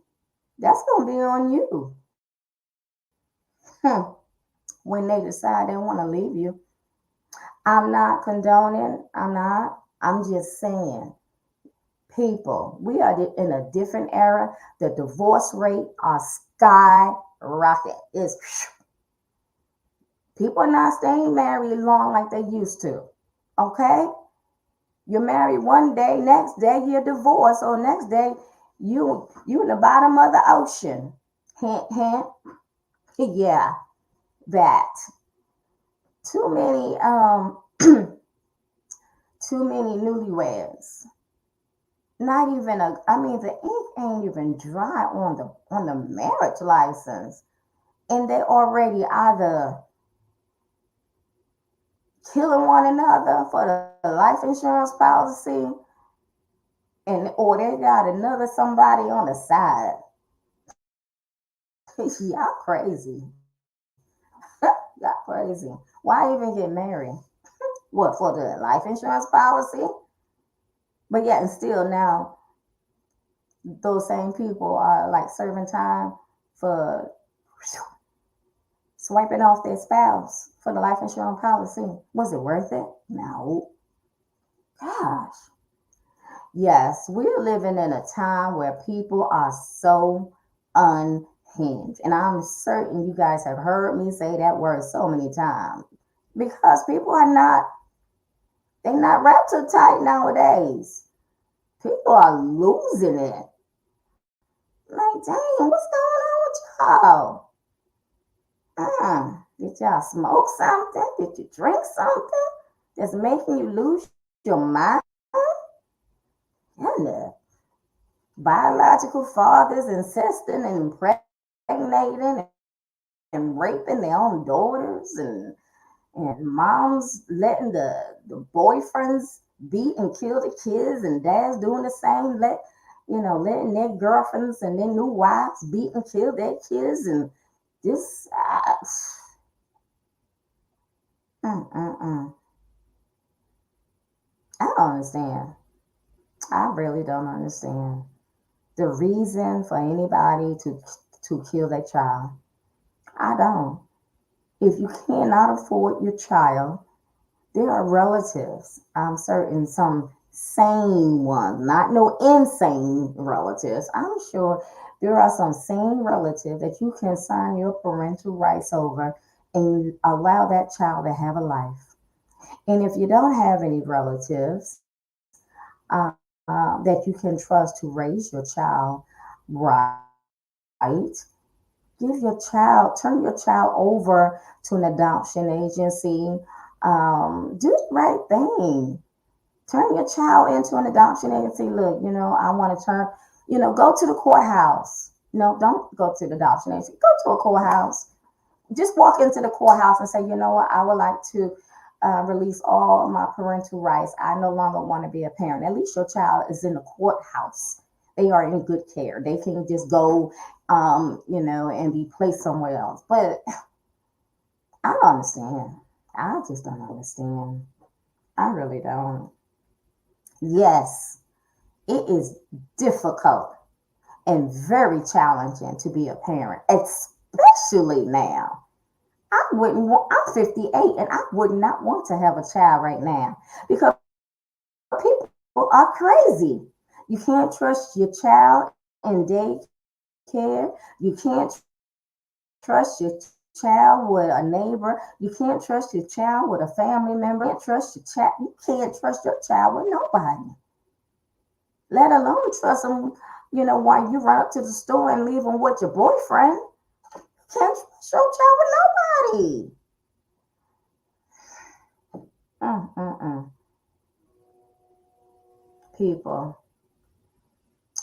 that's gonna be on you. When they decide they want to leave you. I'm not condoning. I'm not. I'm just saying, people, we are in a different era. The divorce rate are skyrocket. It's people are not staying married long like they used to. Okay, you're married one day, next day you're divorced, or next day you in the bottom of the ocean. Hint, hint. Yeah, that. Too many too many newlyweds. Not even I mean, the ink ain't even dry on the marriage license, and they already either killing one another for the life insurance policy, and or they got another somebody on the side. Y'all crazy. Y'all crazy. Why even get married? What, for the life insurance policy? But yet and still now those same people are like serving time for swiping off their spouse for the life insurance policy. Was it worth it? No. Gosh. Yes, we're living in a time where people are so unhinged. And I'm certain you guys have heard me say that word so many times. Because people are not, they're not wrapped too tight nowadays. People are losing it. Like, dang, what's going on with y'all? Did y'all smoke something? Did you drink something that's making you lose your mind? Yeah. Biological fathers insisting and impregnating and and raping their own daughters, and moms letting the boyfriends beat and kill the kids, and dads doing the same, letting their girlfriends and their new wives beat and kill their kids, and just mm, mm, mm. I don't understand. I really don't understand the reason for anybody to kill their child. I don't. If you cannot afford your child, there are relatives. I'm certain some sane ones, not no insane relatives. I'm sure there are some sane relatives that you can sign your parental rights over and allow that child to have a life. And if you don't have any relatives that you can trust to raise your child right, give your turn your child over to an adoption agency. Do the right thing. Turn your child into an adoption agency. Look, I want to go to the courthouse. No, don't go to the adoption agency. Go to a courthouse. Just walk into the courthouse and say, you know what, I would like to release all my parental rights. I no longer want to be a parent. At least your child is in the courthouse. They are in good care. They can just go, and be placed somewhere else. But I don't understand. I just don't understand. I really don't. Yes, it is difficult and very challenging to be a parent, especially now. I wouldn't want, I'm 58 and I would not want to have a child right now because people are crazy. You can't trust your child in daycare. You can't trust your child with a neighbor. You can't trust your child with a family member. You can't trust your child with nobody. Let alone trust them, while you run up to the store and leave them with your boyfriend. Can't trust your child with nobody. Mm-mm-mm. People.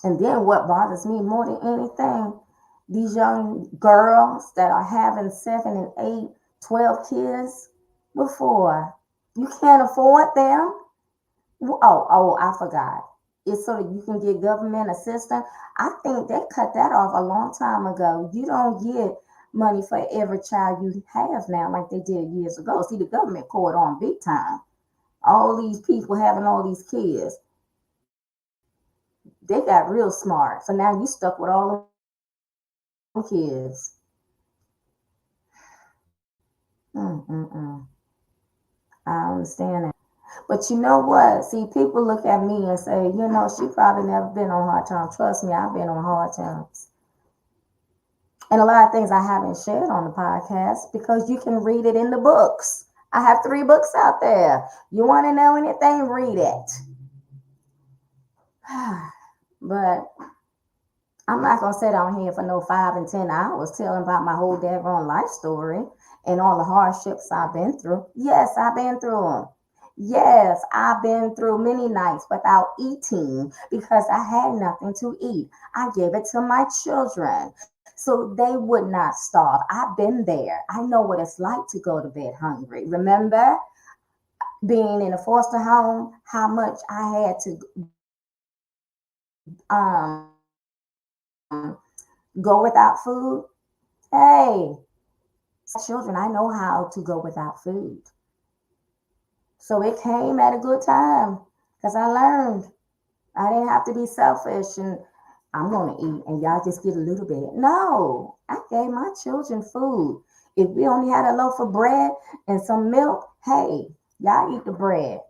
And then what bothers me more than anything, these young girls that are having 7 and 8, 12 kids before. You can't afford them. Oh, I forgot. It's so that you can get government assistance. I think they cut that off a long time ago. You don't get money for every child you have now like they did years ago. See, the government caught on big time. All these people having all these kids, they got real smart. So now you stuck with all them kids. I understand that. But you know what? See, people look at me and say, she probably never been on hard times. Trust me, I've been on hard times. And a lot of things I haven't shared on the podcast because you can read it in the books. I have 3 books out there. You want to know anything? Read it. But I'm not gonna sit on here for no 5 and 10 hours telling about my whole daggone life story and all the hardships I've been through. Yes, I've been through them. Yes, I've been through many nights without eating because I had nothing to eat. I gave it to my children so they would not starve. I've been there. I know what it's like to go to bed hungry. Remember being in a foster home, how much I had to go without food? Hey, children, I know how to go without food. So it came at a good time because I learned. I didn't have to be selfish and I'm going to eat and y'all just get a little bit. No, I gave my children food. If we only had a loaf of bread and some milk, hey, y'all eat the bread.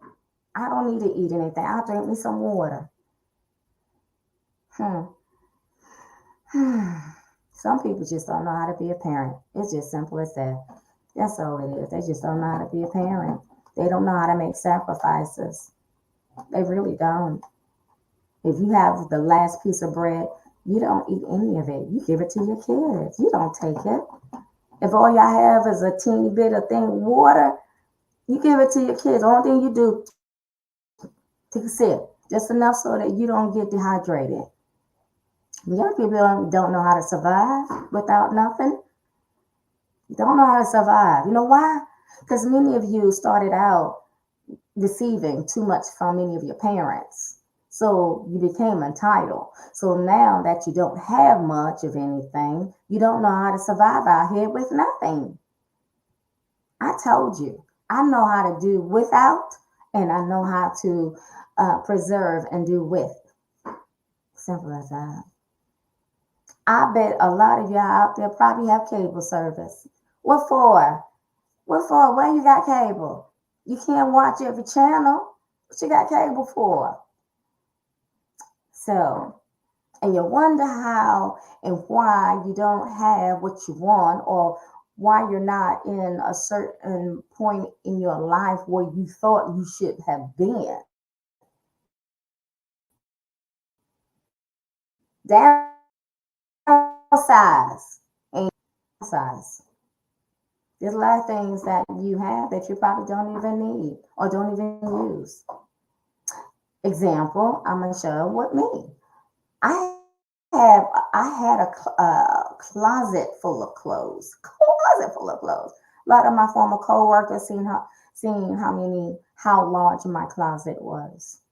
I don't need to eat anything. I'll drink me some water. Hmm. Some people just don't know how to be a parent. It's just simple as that. That's all it is. They just don't know how to be a parent. They don't know how to make sacrifices. They really don't. If you have the last piece of bread, you don't eat any of it. You give it to your kids. You don't take it. If all y'all have is a teeny bit of thing water, you give it to your kids. The only thing you do, take a sip, just enough so that you don't get dehydrated. Young people don't know how to survive without nothing. Don't know how to survive. You know why? Because many of you started out receiving too much from many of your parents. So you became entitled. So now that you don't have much of anything, you don't know how to survive out here with nothing. I told you, I know how to do without, and I know how to preserve and do with. Simple as that. I bet a lot of y'all out there probably have cable service. What for? What for? Where you got cable? You can't watch every channel. What you got cable for? So, and you wonder how and why you don't have what you want, or why you're not in a certain point in your life where you thought you should have been. Downsize. Downsize. There's a lot of things that you have that you probably don't even need or don't even use. Example, I'm gonna show with me. I had a closet full of clothes. Closet full of clothes. A lot of my former coworkers seen how large my closet was.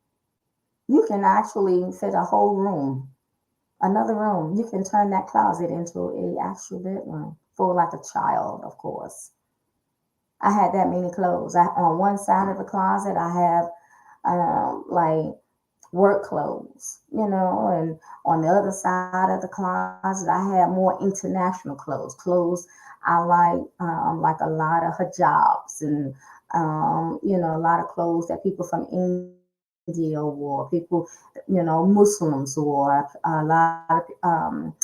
You can actually fit a whole room, another room. You can turn that closet into a actual bedroom for like a child, of course. I had that many clothes. On one side of the closet, I have like work clothes, and on the other side of the closet, I have more international clothes like a lot of hijabs and a lot of clothes that people from India wore, people, Muslims wore, a lot of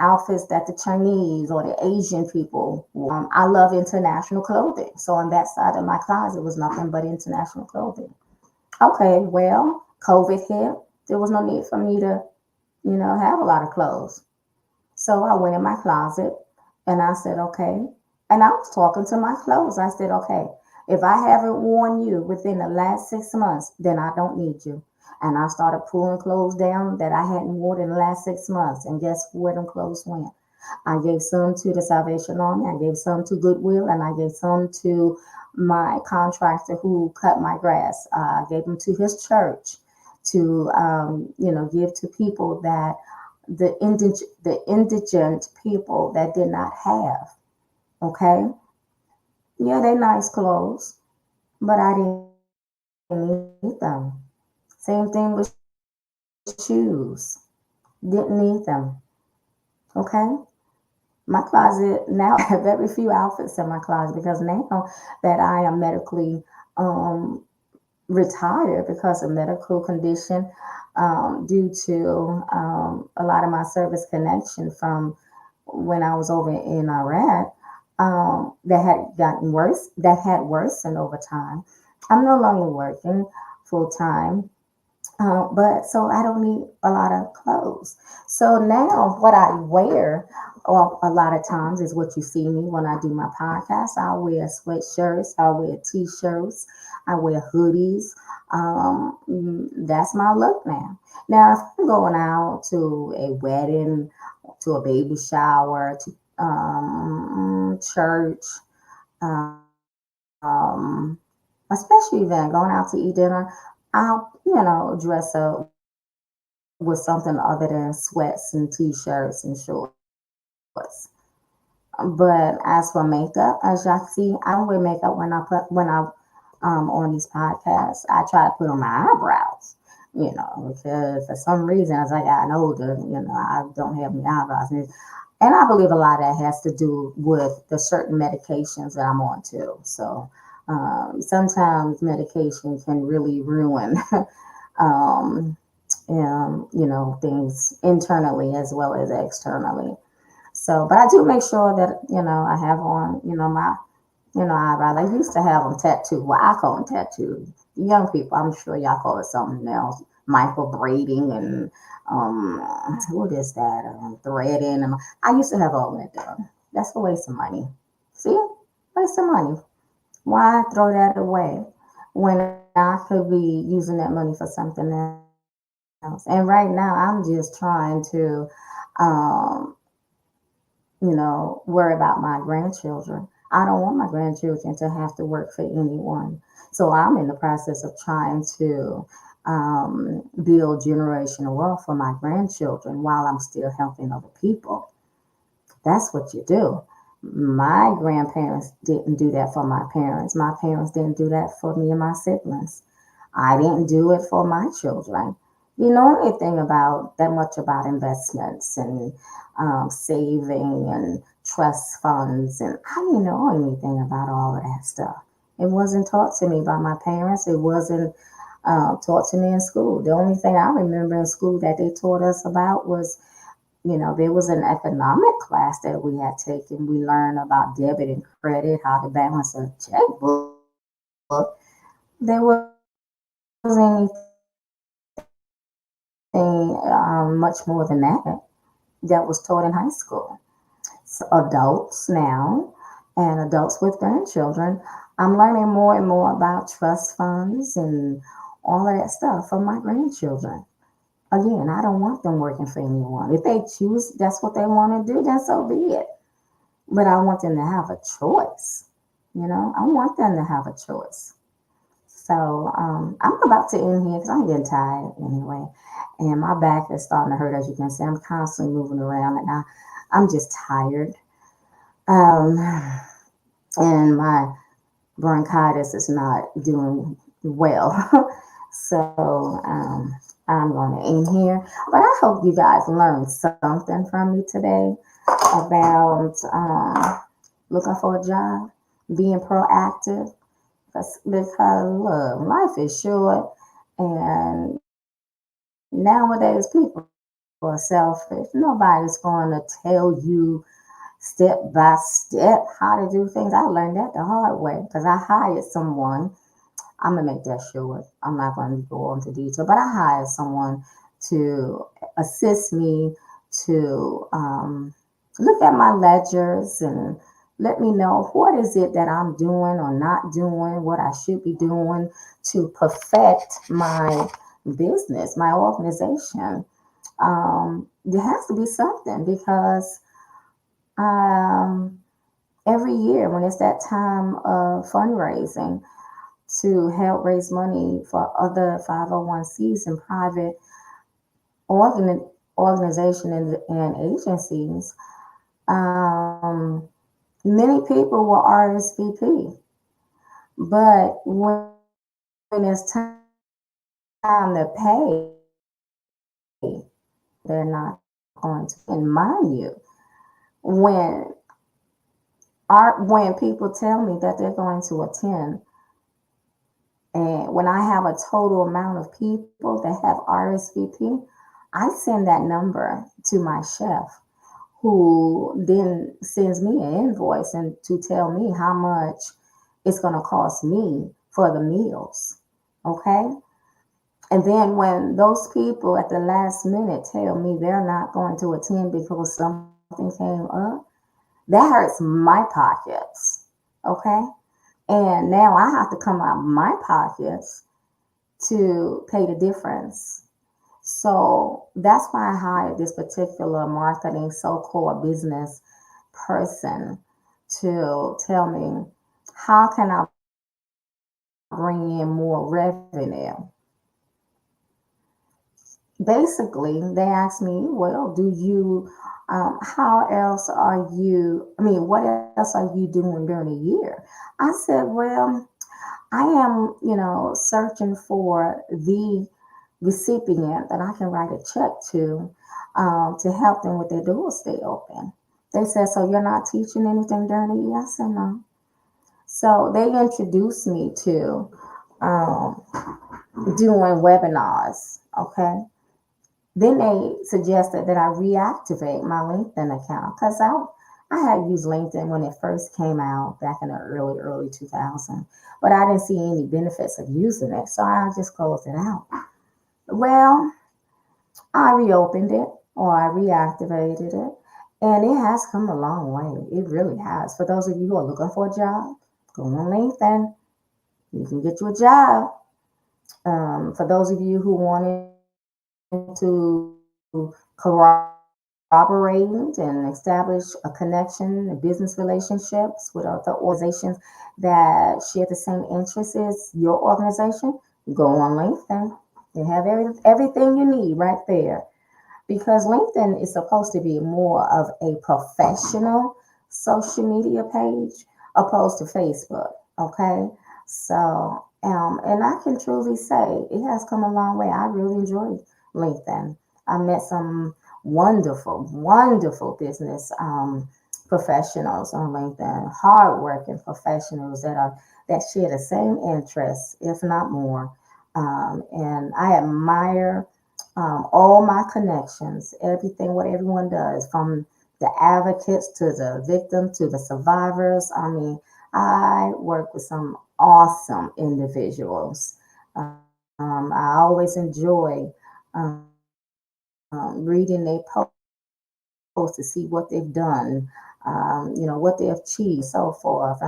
outfits that the Chinese or the Asian people wore. I love international clothing. So on that side of my closet was nothing but international clothing. Okay, well, COVID hit. There was no need for me to, have a lot of clothes. So I went in my closet and I said, okay. And I was talking to my clothes. I said, okay, if I haven't worn you within the last 6 months, then I don't need you. And I started pulling clothes down that I hadn't worn in the last 6 months. And guess where them clothes went? I gave some to the Salvation Army, I gave some to Goodwill, and I gave some to my contractor who cut my grass. I gave them to his church to, give to people that the indigent people that did not have. Okay, yeah, they nice clothes, but I didn't need them. Same thing with shoes. Didn't need them. Okay. My closet now, I have very few outfits in my closet because now that I am medically um, retired because of medical condition, due to a lot of my service connection from when I was over in Iraq, that had gotten worse, that had worsened over time. I'm no longer working full time, but so I don't need a lot of clothes. So now what I wear, well, a lot of times is what you see me when I do my podcast. I wear sweatshirts, I wear t-shirts, I wear hoodies. That's my look now. Now, if I'm going out to a wedding, to a baby shower, to church, um, a special event, going out to eat dinner, I'll, dress up with something other than sweats and t-shirts and shorts. But as for makeup, as y'all see, I don't wear makeup when I on these podcasts. I try to put on my eyebrows, because for some reason as I gotten older, I don't have any eyebrows. And I believe a lot of that has to do with the certain medications that I'm on too. So sometimes medication can really ruin um, things internally as well as externally. So, but I do make sure that, I have on, eyebrows. I used to have them tattooed. Well, I call them tattooed. Young people, I'm sure y'all call it something else. Micro braiding and, um, what is that? Threading. And I used to have all that done. That's a waste of money. See? Waste of money. Why throw that away when I could be using that money for something else? And right now, I'm just trying to um, worry about my grandchildren. I don't want my grandchildren to have to work for anyone. So I'm in the process of trying to build generational wealth for my grandchildren while I'm still helping other people. That's what you do. My grandparents didn't do that for my parents. My parents didn't do that for me and my siblings. I didn't do it for my children. You know anything about that much about investments and saving and trust funds, and I didn't know anything about all of that stuff. It wasn't taught to me by my parents. It wasn't taught to me in school. The only thing I remember in school that they taught us about was, there was an economic class that we had taken. We learned about debit and credit, how to balance a checkbook. There wasn't anything much more than that was taught in high school. So adults now and adults with grandchildren, I'm learning more and more about trust funds and all of that stuff for my grandchildren. Again, I don't want them working for anyone. If they choose that's what they want to do, then so be it. But I want them to have a choice. I want them to have a choice. So I'm about to end here because I'm getting tired anyway. And my back is starting to hurt, as you can see. I'm constantly moving around and I'm just tired. Um, and my bronchitis is not doing well. So I'm going to end here. But I hope you guys learned something from me today about looking for a job, being proactive. Because look, life is short, and nowadays people are selfish. Nobody's going to tell you step by step how to do things. I learned that the hard way because I hired someone. I'm gonna make that short. I'm not going to go into detail, but I hired someone to assist me to look at my ledgers and let me know what is it that I'm doing or not doing, what I should be doing to perfect my business, my organization. There has to be something because um, every year when it's that time of fundraising to help raise money for other 501(c)s and private organ- organizations and agencies, um, many people will RSVP, but when it's time to pay, they're not going to. And mind you, when when people tell me that they're going to attend, and when I have a total amount of people that have RSVP, I send that number to my chef, who then sends me an invoice and to tell me how much it's going to cost me for the meals. Okay. And then when those people at the last minute tell me they're not going to attend because something came up, that hurts my pockets. Okay. And now I have to come out my pockets to pay the difference. So that's why I hired this particular marketing so-called business person to tell me how can I bring in more revenue. Basically, they asked me, well, do you, how else are you, I mean, what else are you doing during the year? I said, well, I am, searching for the recipient that I can write a check to help them with their doors stay open. They said, so you're not teaching anything during the year? I said, no. So they introduced me to um, doing webinars. Okay. Then they suggested that I reactivate my LinkedIn account because I had used LinkedIn when it first came out back in the early 2000, but I didn't see any benefits of using it, so I just closed it out. Well, I reopened it or I reactivated it, and it has come a long way. It really has. For those of you who are looking for a job, go on LinkedIn. You can get you a job. For those of you who wanted to karate chop corroborate and establish a connection, business relationships with other organizations that share the same interests as your organization, go on LinkedIn. You have everything you need right there, because LinkedIn is supposed to be more of a professional social media page opposed to Facebook. Okay, so and I can truly say it has come a long way. I really enjoyed LinkedIn. I met some wonderful, wonderful business professionals on LinkedIn, hardworking professionals that share the same interests, if not more. And I admire all my connections, everything what everyone does, from the advocates to the victim to the survivors. I mean, I work with some awesome individuals. I always enjoy reading their posts to see what they've done, what they achieved, so forth.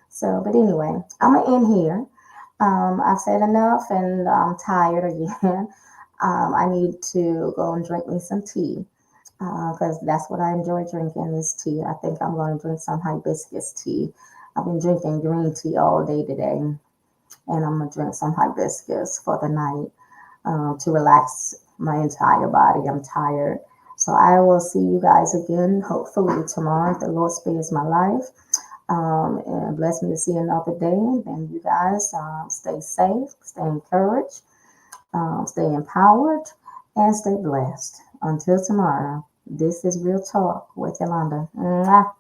So, but anyway, I'm gonna end here. I've said enough, and I'm tired again. I need to go and drink me some tea because that's what I enjoy drinking is tea. I think I'm going to drink some hibiscus tea. I've been drinking green tea all day today, and I'm going to drink some hibiscus for the night to relax my entire body. I'm tired. So I will see you guys again, hopefully tomorrow, if the Lord spares my life. And bless me to see another day. And you guys stay safe, stay encouraged, stay empowered, and stay blessed. Until tomorrow, this is Real Talk with Yolanda. Mwah.